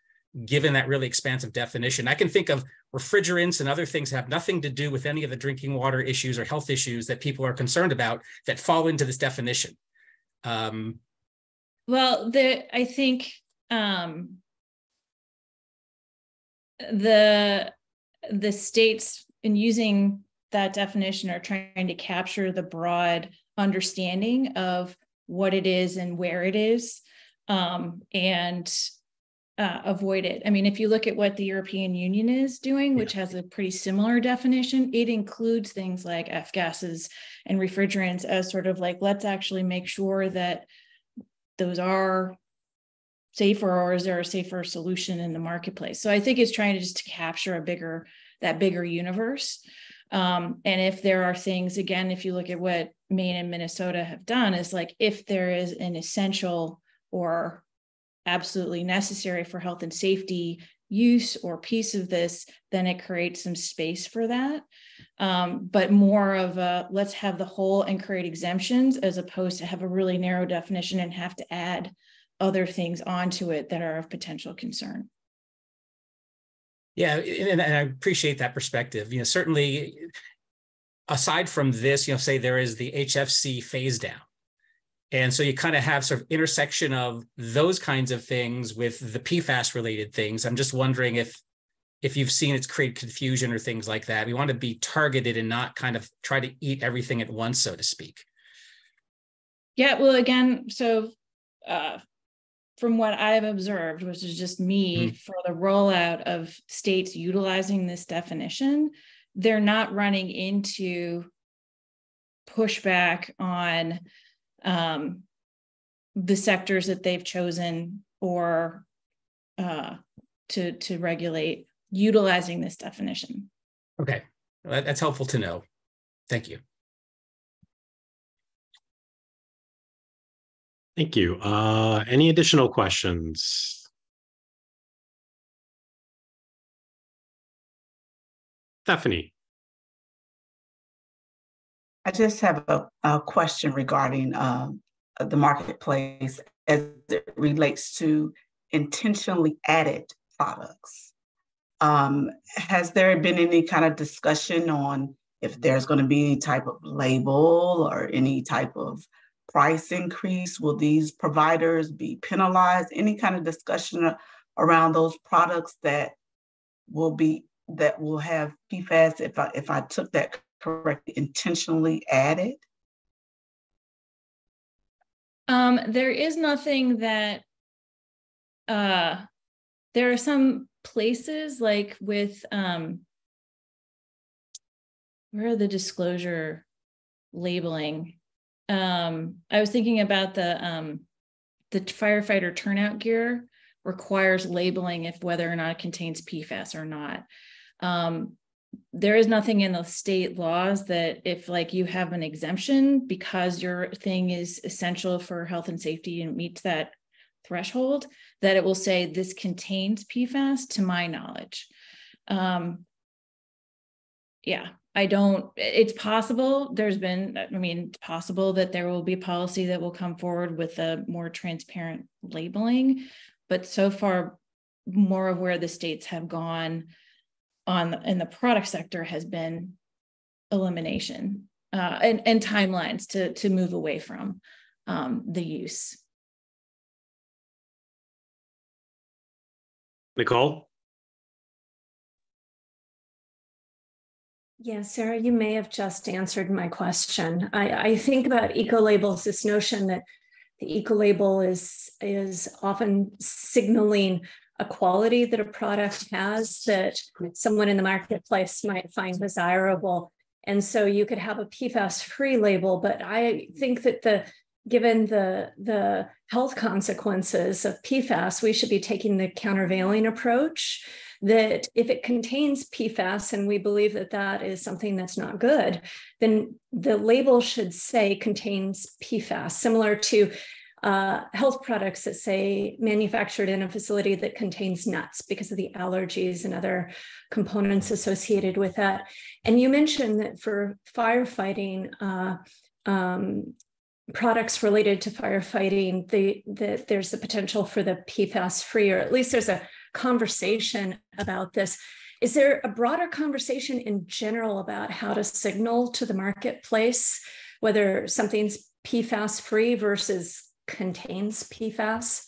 given that really expansive definition. I can think of refrigerants and other things have nothing to do with any of the drinking water issues or health issues that people are concerned about that fall into this definition. Well, I think the states in using that definition are trying to capture the broad understanding of what it is and where it is, and avoid it. I mean, if you look at what the European Union is doing, which has a pretty similar definition, it includes things like F gases and refrigerants as sort of like, let's actually make sure that those are safer, or is there a safer solution in the marketplace? So I think it's trying to just capture that bigger universe. And if there are things, again, if you look at what Maine and Minnesota have done, is like, if there is an essential or absolutely necessary for health and safety use or piece of this, then it creates some space for that. But more of a, let's have the whole and create exemptions, as opposed to have a really narrow definition and have to add other things onto it that are of potential concern. Yeah, and I appreciate that perspective. Certainly, aside from this, say there is the HFC phase down. And so you kind of have sort of intersection of those kinds of things with the PFAS related things. I'm just wondering if you've seen it's create confusion or things like that. We want to be targeted and not kind of try to eat everything at once, so to speak. Yeah, well, again, so from what I've observed, which is just me, for the rollout of states utilizing this definition, they're not running into pushback on the sectors that they've chosen or to regulate utilizing this definition. Okay, that's helpful to know. Thank you. Thank you. Any additional questions? Stephanie. I just have a question regarding the marketplace as it relates to intentionally added products. Has there been any kind of discussion on if there's going to be any type of label or any type of price increase? Will these providers be penalized? Any kind of discussion around those products that will have PFAS, if I took that correctly, intentionally added? There is nothing that there are some places like with where are the disclosure labeling? I was thinking about the firefighter turnout gear requires labeling if whether or not it contains PFAS or not. There is nothing in the state laws that if like you have an exemption because your thing is essential for health and safety and meets that threshold, that it will say this contains PFAS, to my knowledge. Yeah, it's possible it's possible that there will be a policy that will come forward with a more transparent labeling, but so far more of where the states have gone in the product sector has been elimination and timelines to move away from the use. Nicole? Yeah, Sarah, you may have just answered my question. I think about eco-labels, this notion that the eco-label is often signaling a quality that a product has that someone in the marketplace might find desirable. And so you could have a PFAS-free label, but I think that given the health consequences of PFAS, we should be taking the countervailing approach that if it contains PFAS and we believe that that is something that's not good, then the label should say contains PFAS, similar to health products that say manufactured in a facility that contains nuts because of the allergies and other components associated with that. And you mentioned that for firefighting, products related to firefighting, that there's the potential for the PFAS free, or at least there's a conversation about this. Is there a broader conversation in general about how to signal to the marketplace whether something's PFAS free versus contains PFAS?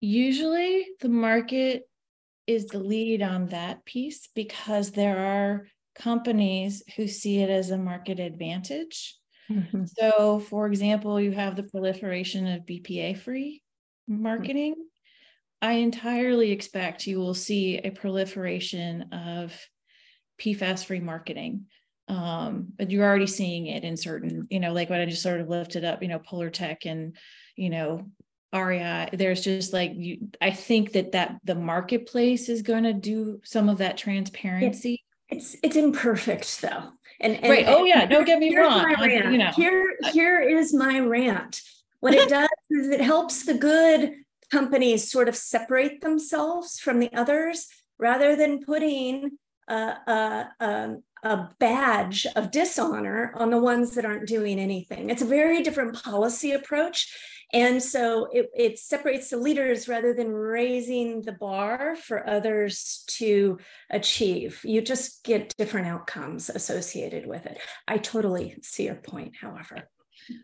Usually the market is the lead on that piece because there are companies who see it as a market advantage. Mm-hmm. So, for example, you have the proliferation of BPA-free marketing. Mm-hmm. I entirely expect you will see a proliferation of PFAS-free marketing. But you're already seeing it in certain, like what I just sort of lifted up, Polar Tech and, REI. There's just like, I think that the marketplace is going to do some of that transparency. It's imperfect though. And right. Oh yeah. Don't get me wrong. Here is my rant. What it does is it helps the good companies sort of separate themselves from the others rather than putting a badge of dishonor on the ones that aren't doing anything. It's a very different policy approach. And so it separates the leaders rather than raising the bar for others to achieve. You just get different outcomes associated with it. I totally see your point, however.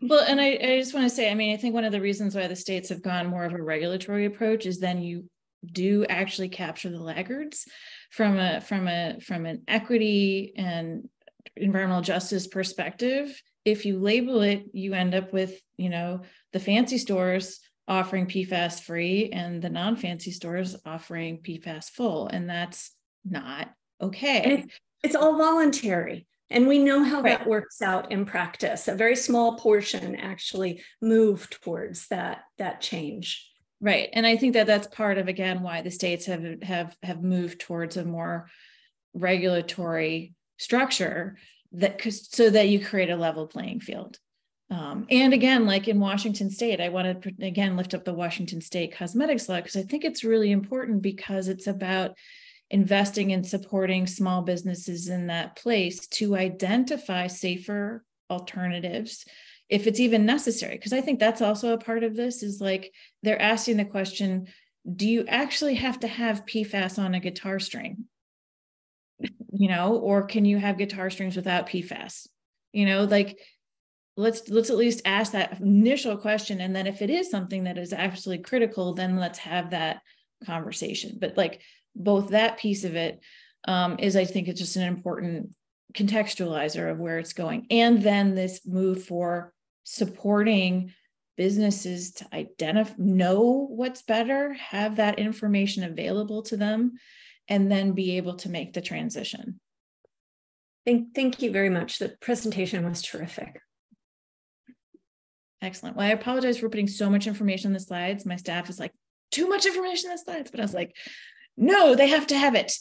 Well, and I just want to say, I think one of the reasons why the states have gone more of a regulatory approach is then you do actually capture the laggards from an equity and environmental justice perspective. If you label it, you end up with, the fancy stores offering PFAS free and the non-fancy stores offering PFAS full. And that's not okay. And it's all voluntary. And we know how that works out in practice. A very small portion actually move towards that change. Right. And I think that that's part of, again, why the states have moved towards a more regulatory structure so that you create a level playing field. And again, like in Washington State, I want to, again, lift up the Washington State cosmetics law, because I think it's really important because it's about investing and supporting small businesses in that place to identify safer alternatives if it's even necessary. Because I think that's also a part of this is like, they're asking the question, do you actually have to have PFAS on a guitar string? Or can you have guitar strings without PFAS? Let's at least ask that initial question. And then if it is something that is absolutely critical, then let's have that conversation. But like both that piece of it is, I think it's just an important contextualizer of where it's going. And then this move for supporting businesses to identify, know what's better, have that information available to them, and then be able to make the transition. Thank you very much. The presentation was terrific. Excellent. Well, I apologize for putting so much information in the slides. My staff is like, too much information in the slides, but I was like, no, they have to have it.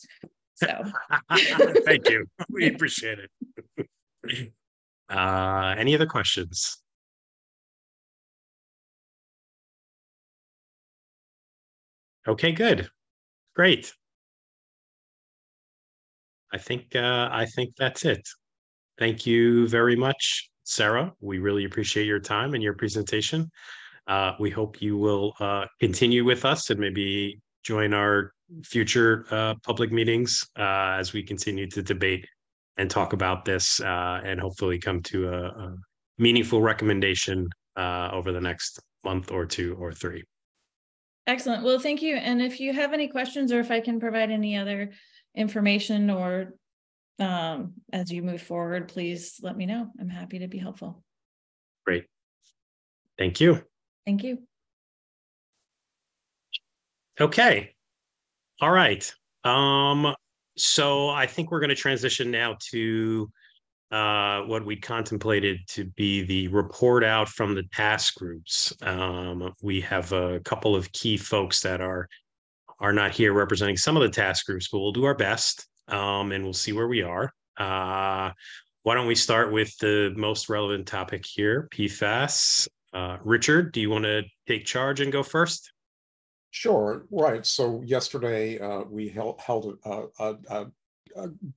So thank you. We appreciate it. Any other questions? Okay, good. Great. I think that's it. Thank you very much, Sarah. We really appreciate your time and your presentation. We hope you will continue with us and maybe join our future public meetings as we continue to debate and talk about this and hopefully come to a meaningful recommendation over the next month or two or three. Excellent. Well, thank you. And if you have any questions or if I can provide any other information or as you move forward, please let me know. I'm happy to be helpful. Great. Thank you. Thank you. Okay. All right. So I think we're going to transition now to what we contemplated to be the report out from the task groups. We have a couple of key folks that are not here representing some of the task groups, but we'll do our best and we'll see where we are. Why don't we start with the most relevant topic here, PFAS. Richard, do you want to take charge and go first? Sure. Right. So yesterday we held a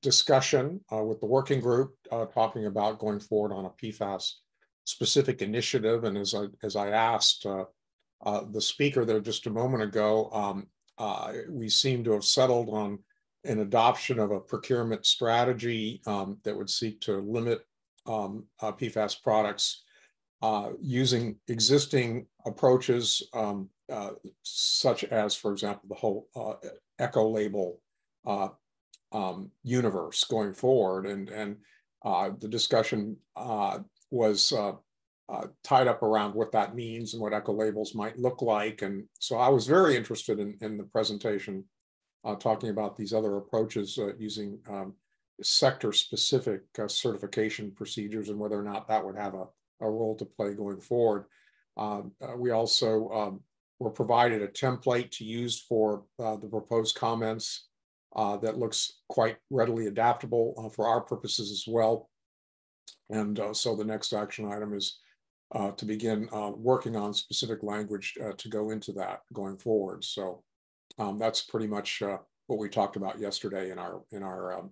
discussion with the working group talking about going forward on a PFAS specific initiative. And as I asked the speaker there just a moment ago, we seem to have settled on an adoption of a procurement strategy that would seek to limit PFAS products using existing approaches, such as, for example, the whole eco-label universe going forward. And the discussion was tied up around what that means and what eco-labels might look like. And so I was very interested in the presentation talking about these other approaches using sector-specific certification procedures and whether or not that would have a role to play going forward. We also were provided a template to use for the proposed comments that looks quite readily adaptable for our purposes as well. And so the next action item is to begin working on specific language to go into that going forward. So that's pretty much what we talked about yesterday in our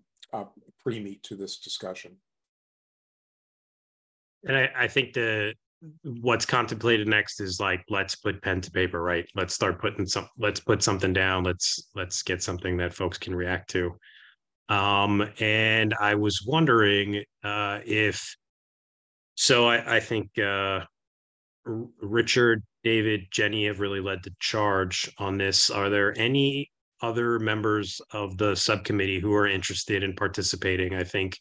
pre-meet to this discussion. And I think what's contemplated next is like, let's put pen to paper, right? Let's start let's put something down. Let's get something that folks can react to. And I was wondering I think Richard, David, Jenny have really led the charge on this. Are there any other members of the subcommittee who are interested in participating? I think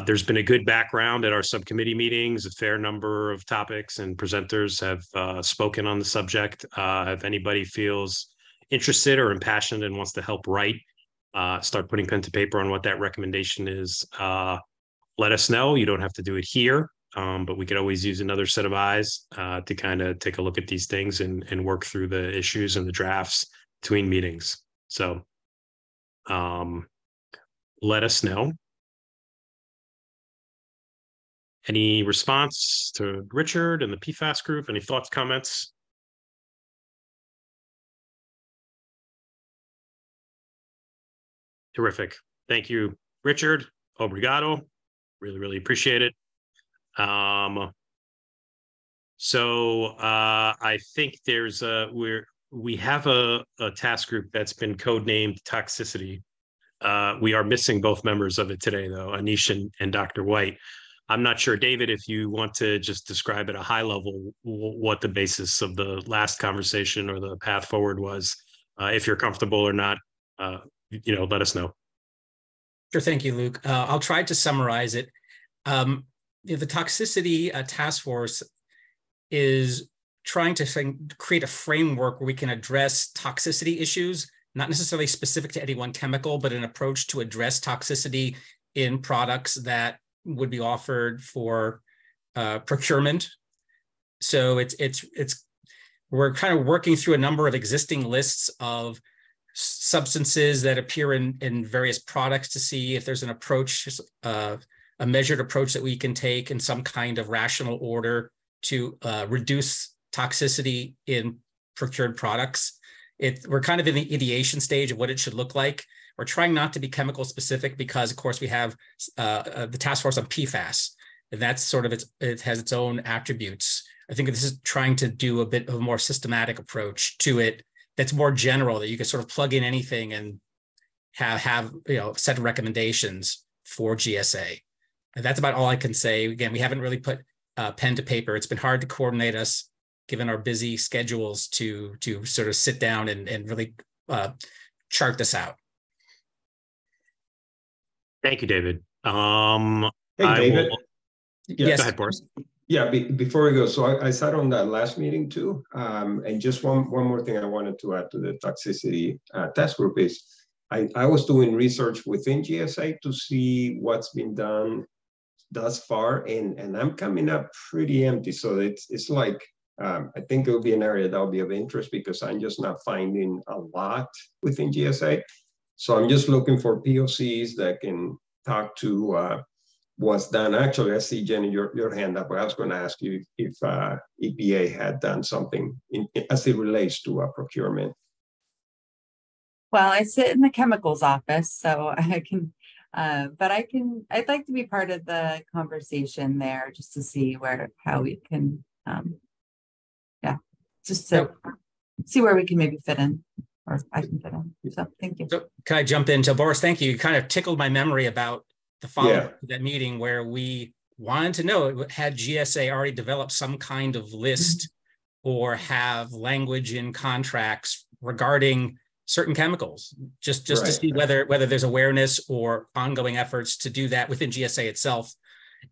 there's been a good background at our subcommittee meetings. A fair number of topics and presenters have spoken on the subject. If anybody feels interested or impassioned and wants to help write, start putting pen to paper on what that recommendation is, let us know. You don't have to do it here, but we could always use another set of eyes to kind of take a look at these things and work through the issues and the drafts between meetings. So let us know. Any response to Richard and the PFAS group? Any thoughts, comments? Terrific. Thank you, Richard. Obrigado. Really, really appreciate it. So I think there's we have a task group that's been codenamed Toxicity. We are missing both members of it today, though, Anish and Dr. White. I'm not sure, David, if you want to just describe at a high level what the basis of the last conversation or the path forward was. If you're comfortable or not, let us know. Sure, thank you, Luke. I'll try to summarize it. The Toxicity Task Force is trying to create a framework where we can address toxicity issues, not necessarily specific to any one chemical, but an approach to address toxicity in products that would be offered for procurement. So we're kind of working through a number of existing lists of substances that appear in various products to see if there's an approach, a measured approach that we can take in some kind of rational order to reduce toxicity in procured products. We're kind of in the ideation stage of what it should look like. We're trying not to be chemical specific because, of course, we have the task force on PFAS, and that's sort of it has its own attributes. I think this is trying to do a bit of a more systematic approach to it that's more general, that you can sort of plug in anything and have set of recommendations for GSA. And that's about all I can say. Again, we haven't really put pen to paper. It's been hard to coordinate us, given our busy schedules, to sort of sit down and really chart this out. Thank you, David. Hey, David. Yes. Go ahead, Boris. Yeah, before we go, so I sat on that last meeting too. And just one more thing I wanted to add to the toxicity task group is I was doing research within GSA to see what's been done thus far, and I'm coming up pretty empty. So it's like, I think it will be an area that will be of interest because I'm just not finding a lot within GSA. So I'm just looking for POCs that can talk to what's done. Actually, I see, Jenny, your hand up. I was going to ask you if EPA had done something as it relates to procurement. Well, I sit in the chemicals office, so I can, but I'd like to be part of the conversation there just to see how we can, just to see where we can maybe fit in. or I can fit in. So thank you. So can I jump in? So Boris, thank you. You kind of tickled my memory about the follow-up to that meeting where we wanted to know, had GSA already developed some kind of list or have language in contracts regarding certain chemicals, just to see whether there's awareness or ongoing efforts to do that within GSA itself,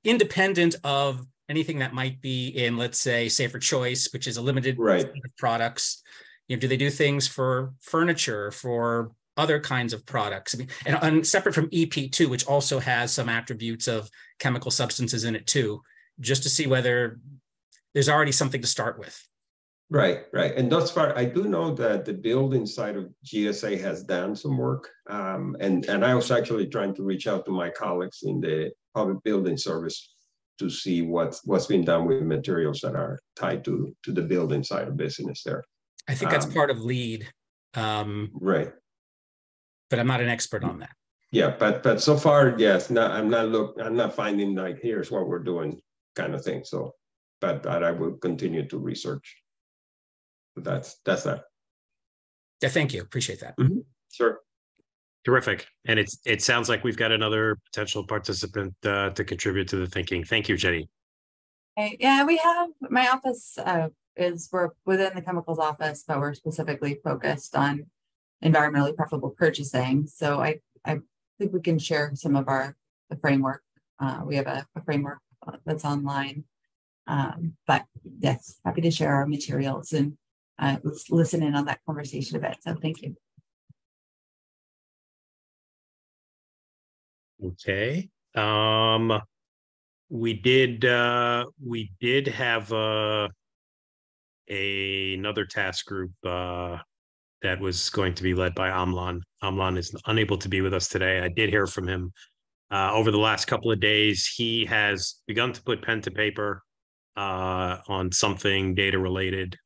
independent of anything that might be in, let's say, Safer Choice, which is a limited set of products. You know, do they do things for furniture, for other kinds of products? I mean, and separate from EP2, which also has some attributes of chemical substances in it too, just to see whether there's already something to start with. Right. And thus far, I do know that the building side of GSA has done some work. And I was actually trying to reach out to my colleagues in the public building service to see what's been done with materials that are tied to the building side of business there. I think that's part of LEAD. Right. But I'm not an expert on that. Yeah, but so far, yes, I'm not finding like, here's what we're doing kind of thing. So, but I will continue to research. But that's that. Yeah, thank you. Appreciate that. Sure. Terrific. And it sounds like we've got another potential participant to contribute to the thinking. Thank you, Jenny. Yeah, we have, my office we're within the chemicals office, but we're specifically focused on environmentally preferable purchasing. So I think we can share some of the framework. We have a framework that's online. But yes, happy to share our materials and let's listen in on that conversation a bit. So thank you. Okay. We did have another task group that was going to be led by Amlan. Amlan is unable to be with us today. I did hear from him over the last couple of days. He has begun to put pen to paper on something data related.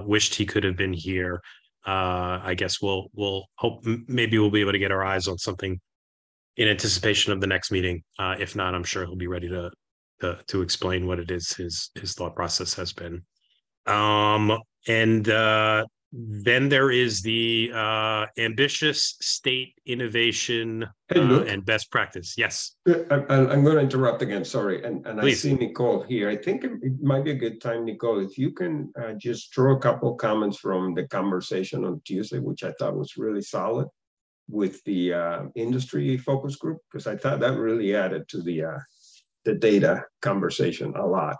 Wished he could have been here. I guess we'll hope maybe we'll be able to get our eyes on something in anticipation of the next meeting. If not, I'm sure he'll be ready to explain what it is his thought process has been. Then there is the ambitious state innovation and best practice. Yes. I'm going to interrupt again. Sorry. And Please. I see Nicole here. I think it might be a good time, Nicole, if you can just throw a couple comments from the conversation on Tuesday, which I thought was really solid with the industry focus group, because I thought that really added to the data conversation a lot.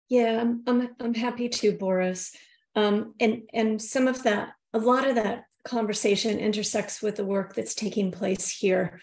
Yeah, I'm happy to, Boris. And some of that, a lot of that conversation intersects with the work that's taking place here.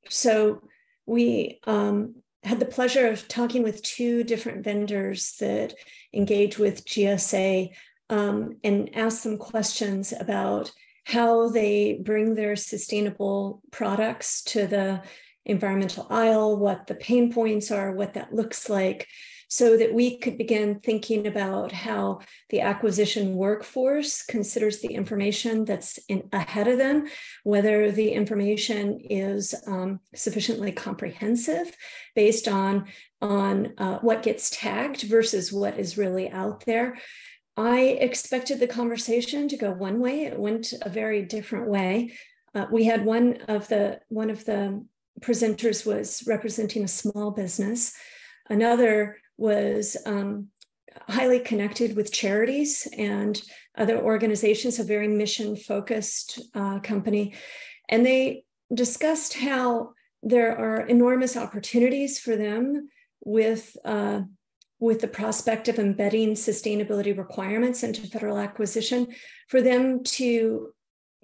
So we had the pleasure of talking with two different vendors that engage with GSA and asked them questions about how they bring their sustainable products to the environmental aisle, what the pain points are, what that looks like, so that we could begin thinking about how the acquisition workforce considers the information that's ahead of them, whether the information is sufficiently comprehensive based on what gets tagged versus what is really out there. I expected the conversation to go one way. It went a very different way. We had one of the presenters was representing a small business. Another was highly connected with charities and other organizations, a very mission-focused company. And they discussed how there are enormous opportunities for them with the prospect of embedding sustainability requirements into federal acquisition, for them to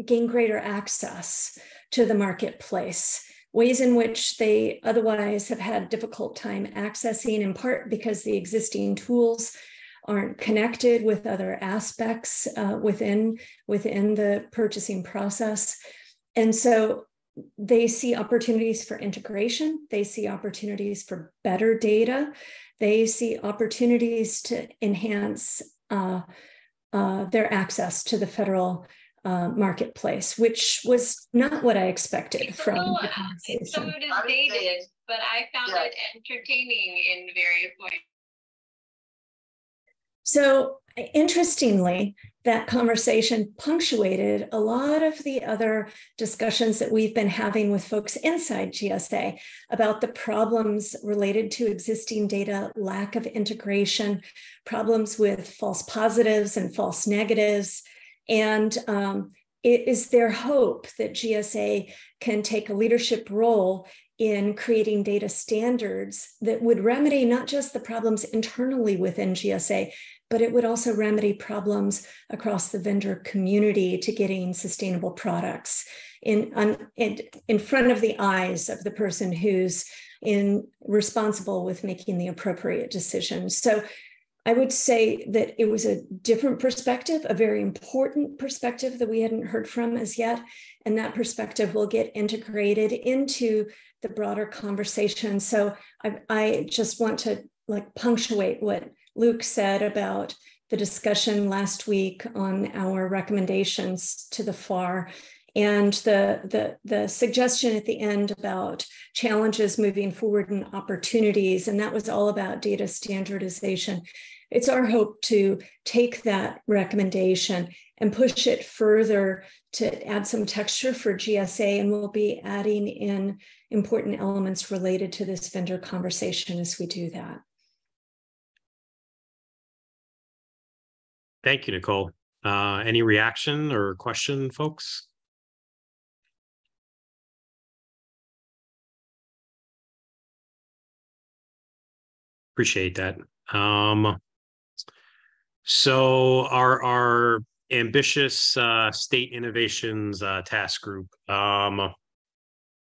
gain greater access to the marketplace, ways in which they otherwise have had difficult time accessing, in part because the existing tools aren't connected with other aspects within the purchasing process. And so they see opportunities for integration. They see opportunities for better data. They see opportunities to enhance their access to the federal marketplace, which was not what I expected from the conversation. It's so dated, but I found it entertaining in various ways. So interestingly, that conversation punctuated a lot of the other discussions that we've been having with folks inside GSA about the problems related to existing data, lack of integration, problems with false positives and false negatives. And it is their hope that GSA can take a leadership role in creating data standards that would remedy not just the problems internally within GSA, but it would also remedy problems across the vendor community to getting sustainable products in front of the eyes of the person who's responsible with making the appropriate decisions. So I would say that it was a different perspective, a very important perspective that we hadn't heard from as yet. And that perspective will get integrated into the broader conversation. So I just want to punctuate what Luke said about the discussion last week on our recommendations to the FAR and the suggestion at the end about challenges moving forward and opportunities. And that was all about data standardization. It's our hope to take that recommendation and push it further to add some texture for GSA, and we'll be adding in important elements related to this vendor conversation as we do that. Thank you, Nicole. Any reaction or question, folks? Appreciate that. So our ambitious state innovations task group,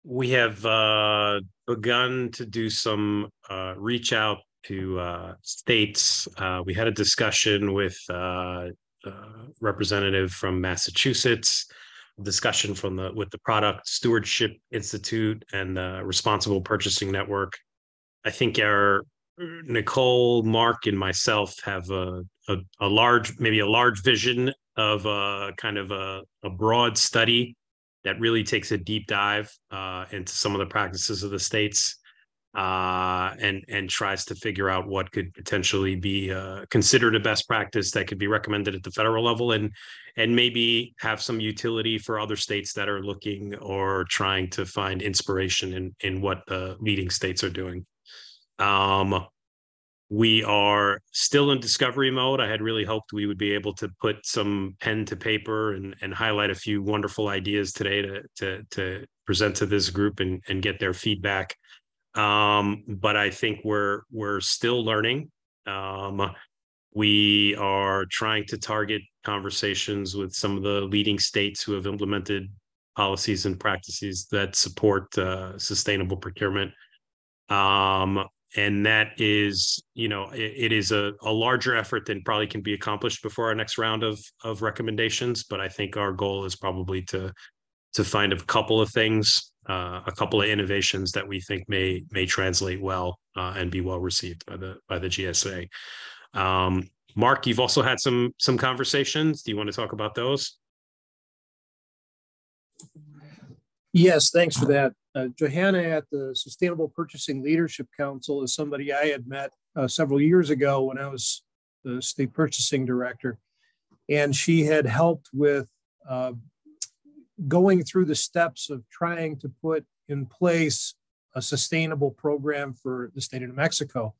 we have begun to do some reach out to states. We had a discussion with a representative from Massachusetts, discussion with the Product Stewardship Institute and the Responsible Purchasing Network. I think Nicole, Mark, and myself have a large vision of a broad study that really takes a deep dive into some of the practices of the states and tries to figure out what could potentially be considered a best practice that could be recommended at the federal level and maybe have some utility for other states that are looking or trying to find inspiration in what the leading states are doing. We are still in discovery mode. I had really hoped we would be able to put some pen to paper and highlight a few wonderful ideas today to present to this group and get their feedback. But I think we're still learning. We are trying to target conversations with some of the leading states who have implemented policies and practices that support sustainable procurement. And that is, it is a larger effort than probably can be accomplished before our next round of recommendations. But I think our goal is probably to find a couple of things, a couple of innovations that we think may translate well and be well received by the GSA. Mark, you've also had some conversations. Do you want to talk about those? Yes, thanks for that. Johanna at the Sustainable Purchasing Leadership Council is somebody I had met several years ago when I was the state purchasing director. And she had helped with going through the steps of trying to put in place a sustainable program for the state of New Mexico.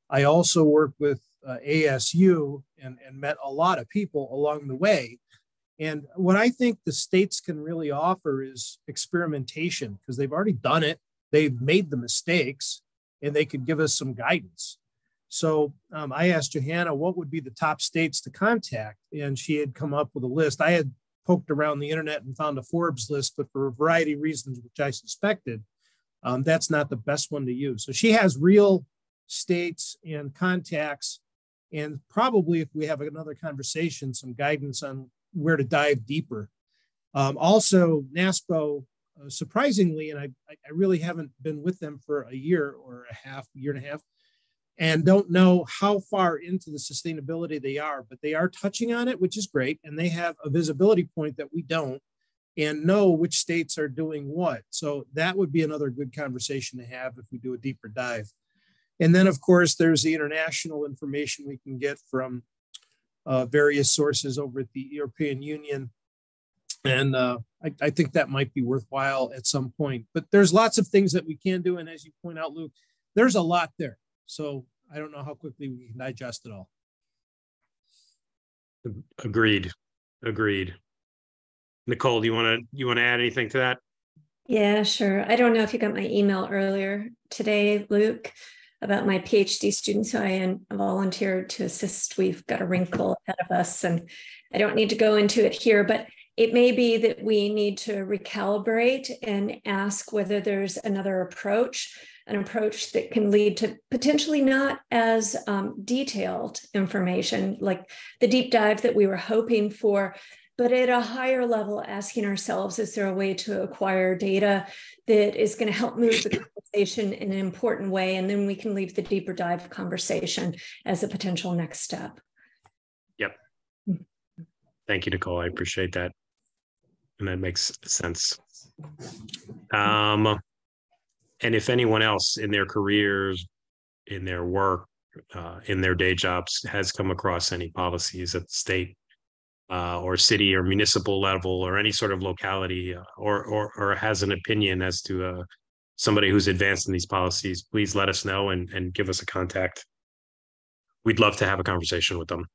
I also worked with ASU and met a lot of people along the way. And what I think the states can really offer is experimentation, because they've already done it. They've made the mistakes and they could give us some guidance. So I asked Johanna what would be the top states to contact, and she had come up with a list. I had poked around the internet and found a Forbes list, but for a variety of reasons, which I suspected, that's not the best one to use. So she has real states and contacts, and probably if we have another conversation, some guidance on where to dive deeper. Also, NASPO, surprisingly, and I really haven't been with them for a year and a half, and don't know how far into the sustainability they are, but they are touching on it, which is great. And they have a visibility point that we don't, and know which states are doing what. So that would be another good conversation to have if we do a deeper dive. And then, of course, there's the international information we can get from various sources over at the European Union. And I think that might be worthwhile at some point. But there's lots of things that we can do. And as you point out, Luke, there's a lot there. So I don't know how quickly we can digest it all. Agreed. Nicole, do you want to add anything to that? Yeah, sure. I don't know if you got my email earlier today, Luke, about my PhD students who I volunteered to assist. We've got a wrinkle ahead of us, and I don't need to go into it here, but it may be that we need to recalibrate and ask whether there's another approach, an approach that can lead to potentially not as detailed information, like the deep dive that we were hoping for, but at a higher level, asking ourselves, is there a way to acquire data that is going to help move the conversation in an important way? And then we can leave the deeper dive conversation as a potential next step. Yep. Thank you, Nicole. I appreciate that. And that makes sense. And if anyone else in their careers, in their work, in their day jobs has come across any policies at the state or city or municipal level or any sort of locality or has an opinion as to somebody who's advanced in these policies, please let us know and give us a contact. We'd love to have a conversation with them.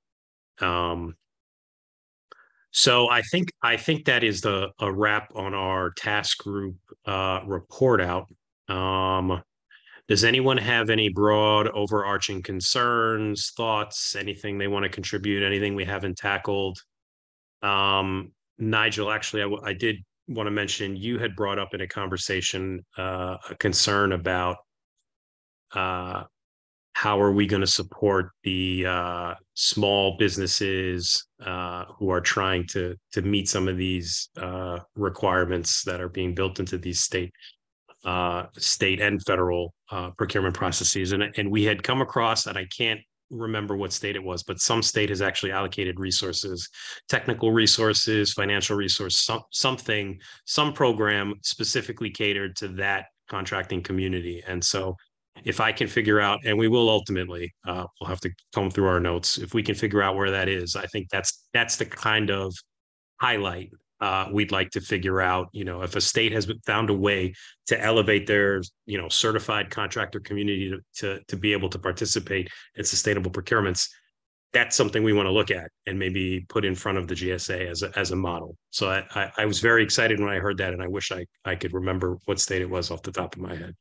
So I think that is a wrap on our task group report out. Does anyone have any broad overarching concerns, thoughts, anything they want to contribute, anything we haven't tackled? Nigel, actually, I did want to mention you had brought up in a conversation a concern about how are we going to support the small businesses who are trying to meet some of these requirements that are being built into these state and federal procurement processes. And we had come across, and I can't remember what state it was, but some state has actually allocated resources, technical resources, financial resource, some program specifically catered to that contracting community. And so if I can figure out, and we will ultimately, we'll have to comb through our notes. If we can figure out where that is, I think that's the kind of highlight we'd like to figure out. You know, if a state has found a way to elevate their, certified contractor community to be able to participate in sustainable procurements, that's something we want to look at and maybe put in front of the GSA as a model. So I was very excited when I heard that, and I wish I could remember what state it was off the top of my head.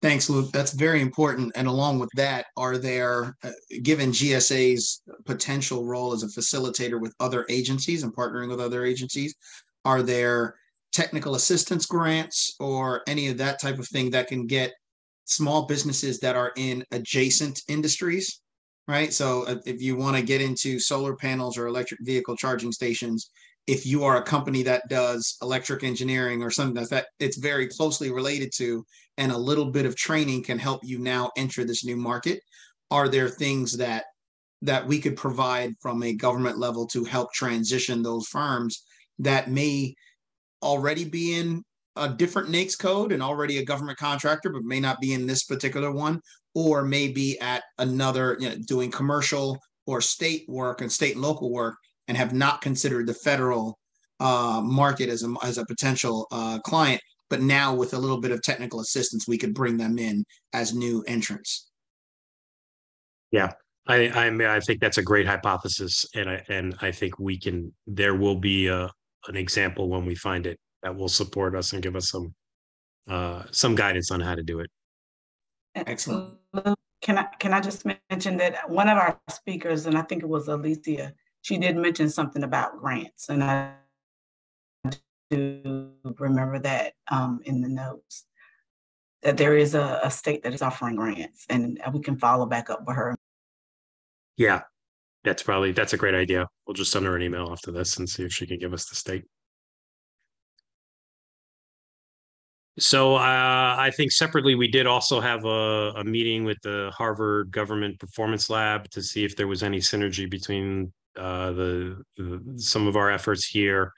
Thanks, Luke. That's very important. And along with that, are there, given GSA's potential role as a facilitator with other agencies and partnering with other agencies, are there technical assistance grants or any of that type of thing that can get small businesses that are in adjacent industries, right? So if you want to get into solar panels or electric vehicle charging stations, if you are a company that does electric engineering or something that it's very closely related to, and a little bit of training can help you now enter this new market, are there things that we could provide from a government level to help transition those firms that may already be in a different NAICS code and already a government contractor, but may not be in this particular one, or may be at another, doing commercial or state work and state and local work, and have not considered the federal market as a potential client, but now with a little bit of technical assistance, we could bring them in as new entrants. Yeah, I think that's a great hypothesis, and I think there will be an example when we find it that will support us and give us some guidance on how to do it. Excellent. Can I just mention that one of our speakers, and I think it was Alicia, she did mention something about grants, and I do remember that in the notes, that there is a state that is offering grants, and we can follow back up with her. Yeah, that's a great idea. We'll just send her an email after this and see if she can give us the state. So I think separately, we did also have a meeting with the Harvard Government Performance Lab to see if there was any synergy between some of our efforts here.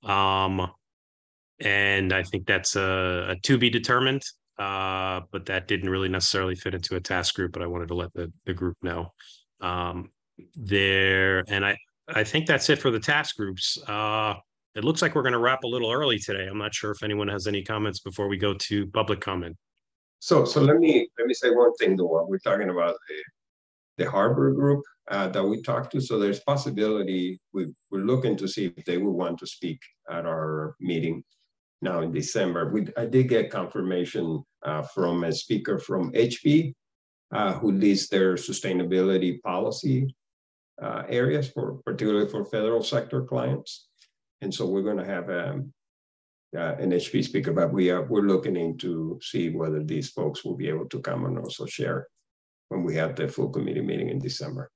And I think that's a to be determined. but that didn't really necessarily fit into a task group, but I wanted to let the group know. I think that's it for the task groups. It looks like we're going to wrap a little early today. I'm not sure if anyone has any comments before we go to public comment. So let me say one thing though. While we're talking about the Harbor group that we talked to, so there's possibility we're looking to see if they would want to speak at our meeting now in December. I did get confirmation from a speaker from HP who leads their sustainability policy areas particularly for federal sector clients. And so we're going to have an HP speaker, but we're looking into see whether these folks will be able to come and also share when we have the full committee meeting in December.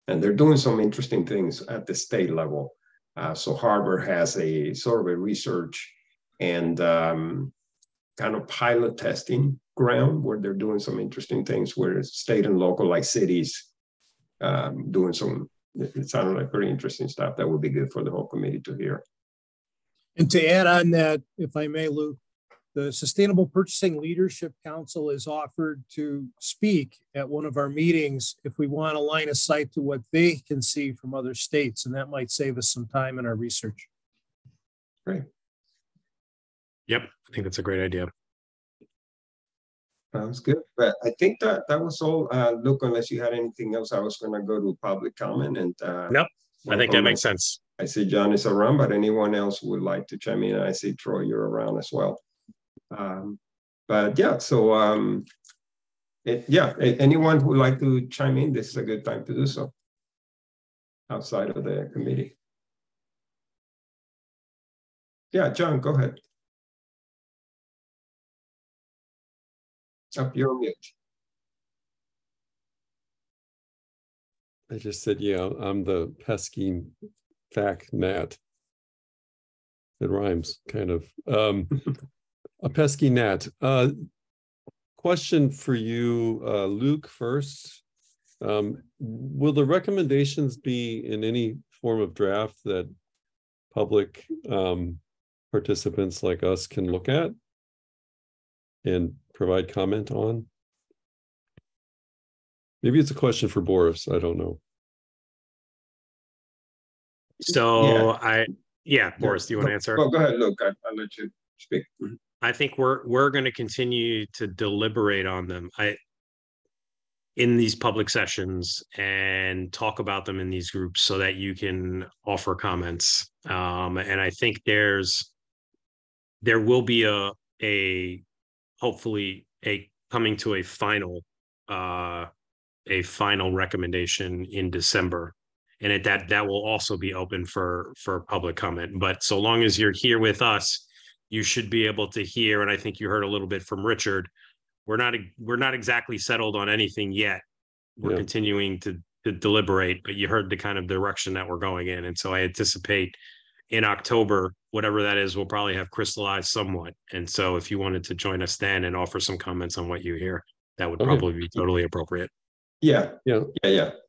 And they're doing some interesting things at the state level. So Harbor has a sort of a research and kind of pilot testing ground where they're doing some interesting things where state and local, like cities, doing some, it sounded like pretty interesting stuff that would be good for the whole committee to hear. And to add on that, if I may, Luke, the Sustainable Purchasing Leadership Council is offered to speak at one of our meetings if we want a line of sight to what they can see from other states, and that might save us some time in our research. Great. Yep, I think that's a great idea. Sounds good. But I think that was all. Luke, unless you had anything else, I was going to go to public comment. And nope, I think that makes sense. I see John is around, but anyone else would like to chime in? I see Troy, you're around as well. But yeah, so anyone who would like to chime in, this is a good time to do so outside of the committee. Yeah, John, go ahead. Up, you're on mute. I just said, yeah, I'm the pesky FAC gnat. It rhymes, kind of. A pesky gnat. Question for you, Luke, first. Will the recommendations be in any form of draft that public participants like us can look at and provide comment on? Maybe it's a question for Boris, I don't know. So Boris, do you want to answer? Go ahead, Luke, I'll let you speak. I think we're going to continue to deliberate on them in these public sessions and talk about them in these groups so that you can offer comments. And I think there will be hopefully coming to a final recommendation in December, and that will also be open for public comment. But so long as you're here with us, you should be able to hear. And I think you heard a little bit from Richard. We're not exactly settled on anything yet. We're continuing to deliberate, but you heard the kind of direction that we're going in. And so I anticipate in October, whatever that is, we'll probably have crystallized somewhat. And so if you wanted to join us then and offer some comments on what you hear, that would probably be totally appropriate. Yeah.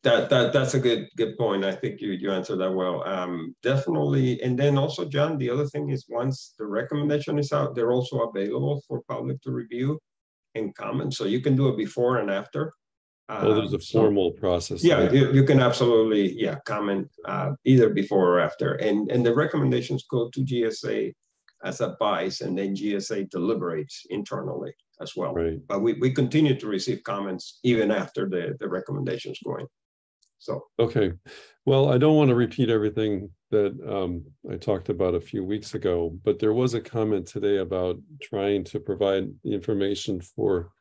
That's a good point. I think you answered that well. Definitely. And then also, John, the other thing is once the recommendation is out, they're also available for public to review and comment. So you can do it before and after. There's a formal process. Yeah, you can absolutely comment either before or after. And the recommendations go to GSA as advice, and then GSA deliberates internally as well. Right. But we continue to receive comments even after the recommendations going. So okay. Well, I don't want to repeat everything that I talked about a few weeks ago, but there was a comment today about trying to provide the information for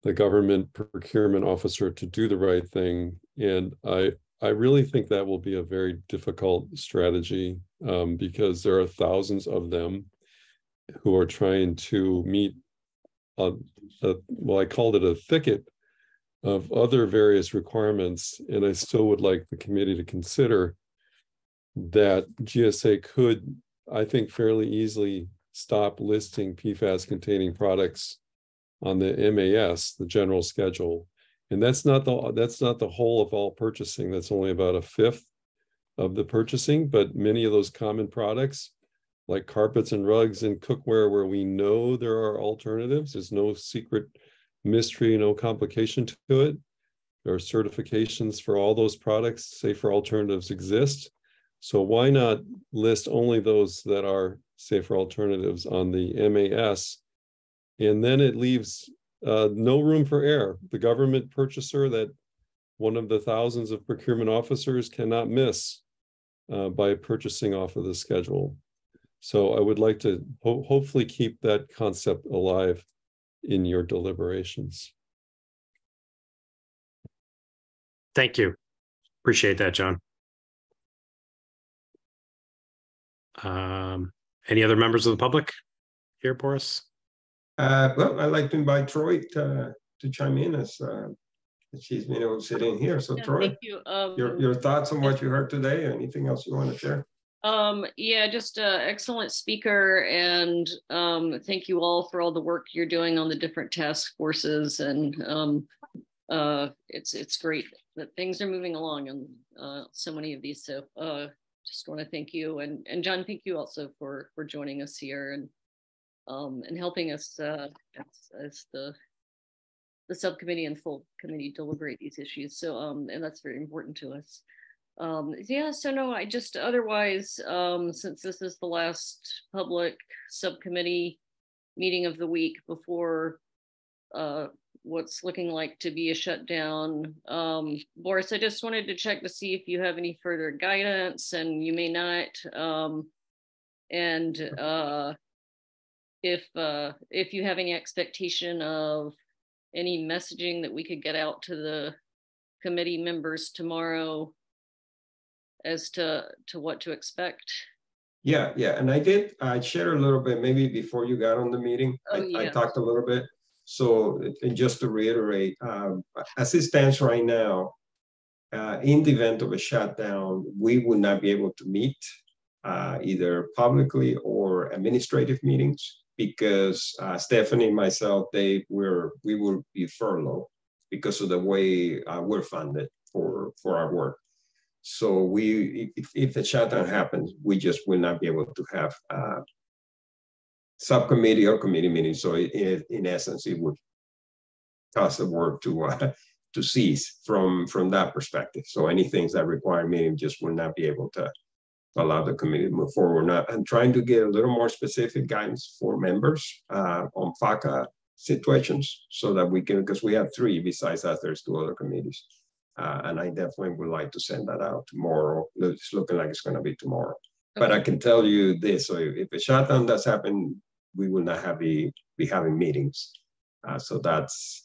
the government procurement officer to do the right thing. And I really think that will be a very difficult strategy because there are thousands of them who are trying to meet well, I called it a thicket of other various requirements. And I still would like the committee to consider that GSA could, I think, fairly easily stop listing PFAS containing products on the MAS, the general schedule. And that's not the whole of all purchasing. That's only about a fifth of the purchasing, but many of those common products like carpets and rugs and cookware where we know there are alternatives. There's no secret mystery, no complication to it. There are certifications for all those products. Safer alternatives exist. So why not list only those that are safer alternatives on the MAS? And then it leaves no room for error. The government purchaser that one of the thousands of procurement officers cannot miss by purchasing off of the schedule. So I would like to hopefully keep that concept alive in your deliberations. Thank you. Appreciate that, John. Any other members of the public here, Boris? Well, I'd like to invite Troy to chime in as she's been able to sit in here. So, yeah, Troy, thank you. Your thoughts on what you heard today? Anything else you want to share? Yeah, just an excellent speaker, and thank you all for all the work you're doing on the different task forces, and it's great that things are moving along and so many of these. So just want to thank you, and John, thank you also for joining us here and helping us as the subcommittee and full committee deliberate these issues. So and that's very important to us. Yeah, so no, I just otherwise, since this is the last public subcommittee meeting of the week before what's looking like to be a shutdown, Boris, I just wanted to check to see if you have any further guidance, and you may not, and if you have any expectation of any messaging that we could get out to the committee members tomorrow as to what to expect. Yeah, and I shared a little bit maybe before you got on the meeting. I talked a little bit. So just to reiterate, as it stands right now, in the event of a shutdown, we would not be able to meet either publicly or administrative meetings, because Stephanie and myself, we will be furloughed because of the way we're funded for our work. So if the shutdown happens, we just will not be able to have subcommittee or committee meetings. So in essence, it would cause the work to cease from that perspective. So any things that require meeting just will not be able to allow the committee to move forward. I'm trying to get a little more specific guidance for members on FACA situations, so that we can, because we have 3 besides us, there's 2 other committees. And I definitely would like to send that out tomorrow. It's looking like it's going to be tomorrow. Okay. But I can tell you this: so if a shutdown does happen, we will not be having meetings. So that's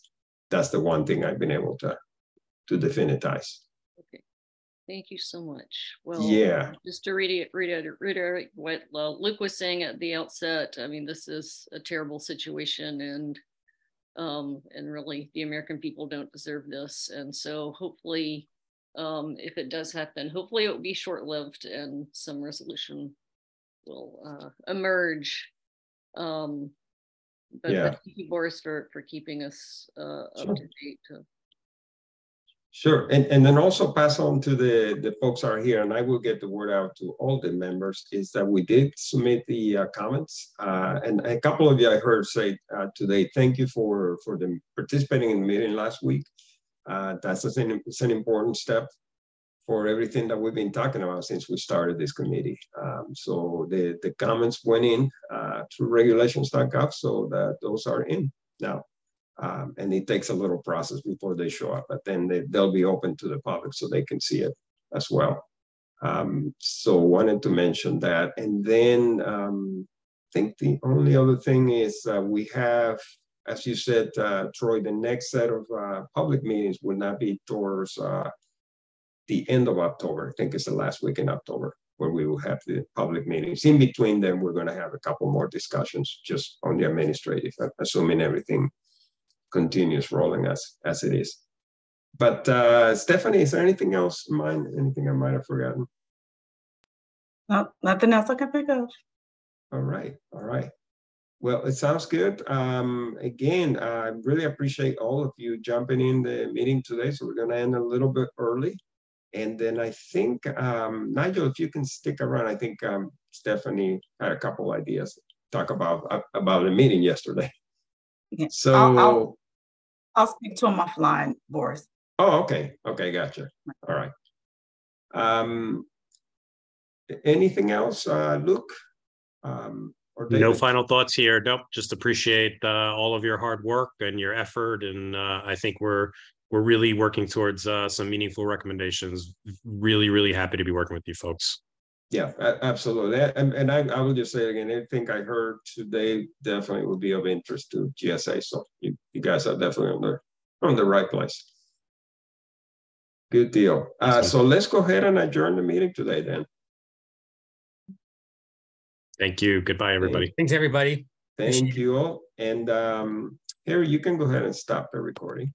the one thing I've been able to definitize. Okay, thank you so much. Well, yeah, just to reiterate what Luke was saying at the outset. I mean, this is a terrible situation, and really the American people don't deserve this. And so hopefully, if it does happen, hopefully it will be short-lived and some resolution will emerge. But thank you, Boris, for keeping us up to date. Sure, and then also pass on to the folks who are here, and I will get the word out to all the members, is that we did submit the comments, and a couple of you I heard say today, thank you for them participating in the meeting last week. It's an important step for everything that we've been talking about since we started this committee. So the comments went in through regulations.gov, so that those are in now. And it takes a little process before they show up, but then they'll be open to the public so they can see it as well. So wanted to mention that. And then I think the only other thing is we have, as you said, Troy, the next set of public meetings will not be towards the end of October. I think it's the last week in October where we will have the public meetings. In between them, we're going to have a couple more discussions just on the administrative, assuming everything continues rolling as it is. But Stephanie, is there anything else in mind? Anything I might have forgotten? No, nothing else I can think of. All right. Well, it sounds good. Again, I really appreciate all of you jumping in the meeting today. So we're going to end a little bit early. And then I think, Nigel, if you can stick around, I think Stephanie had a couple ideas to talk about the meeting yesterday. Yeah. So I'll speak to him offline, Boris. Oh, okay. Okay, gotcha. All right. Anything else, Luke? Or David? No final thoughts here. Nope. Just appreciate all of your hard work and your effort, and I think we're really working towards some meaningful recommendations. Really happy to be working with you folks. Yeah, absolutely. And I will just say again, anything I heard today definitely will be of interest to GSA. So you guys are definitely on the right place. Good deal. Awesome. So let's go ahead and adjourn the meeting today then. Thank you. Goodbye, everybody. Thanks, everybody. Thank you all. And Harry, you can go ahead and stop the recording.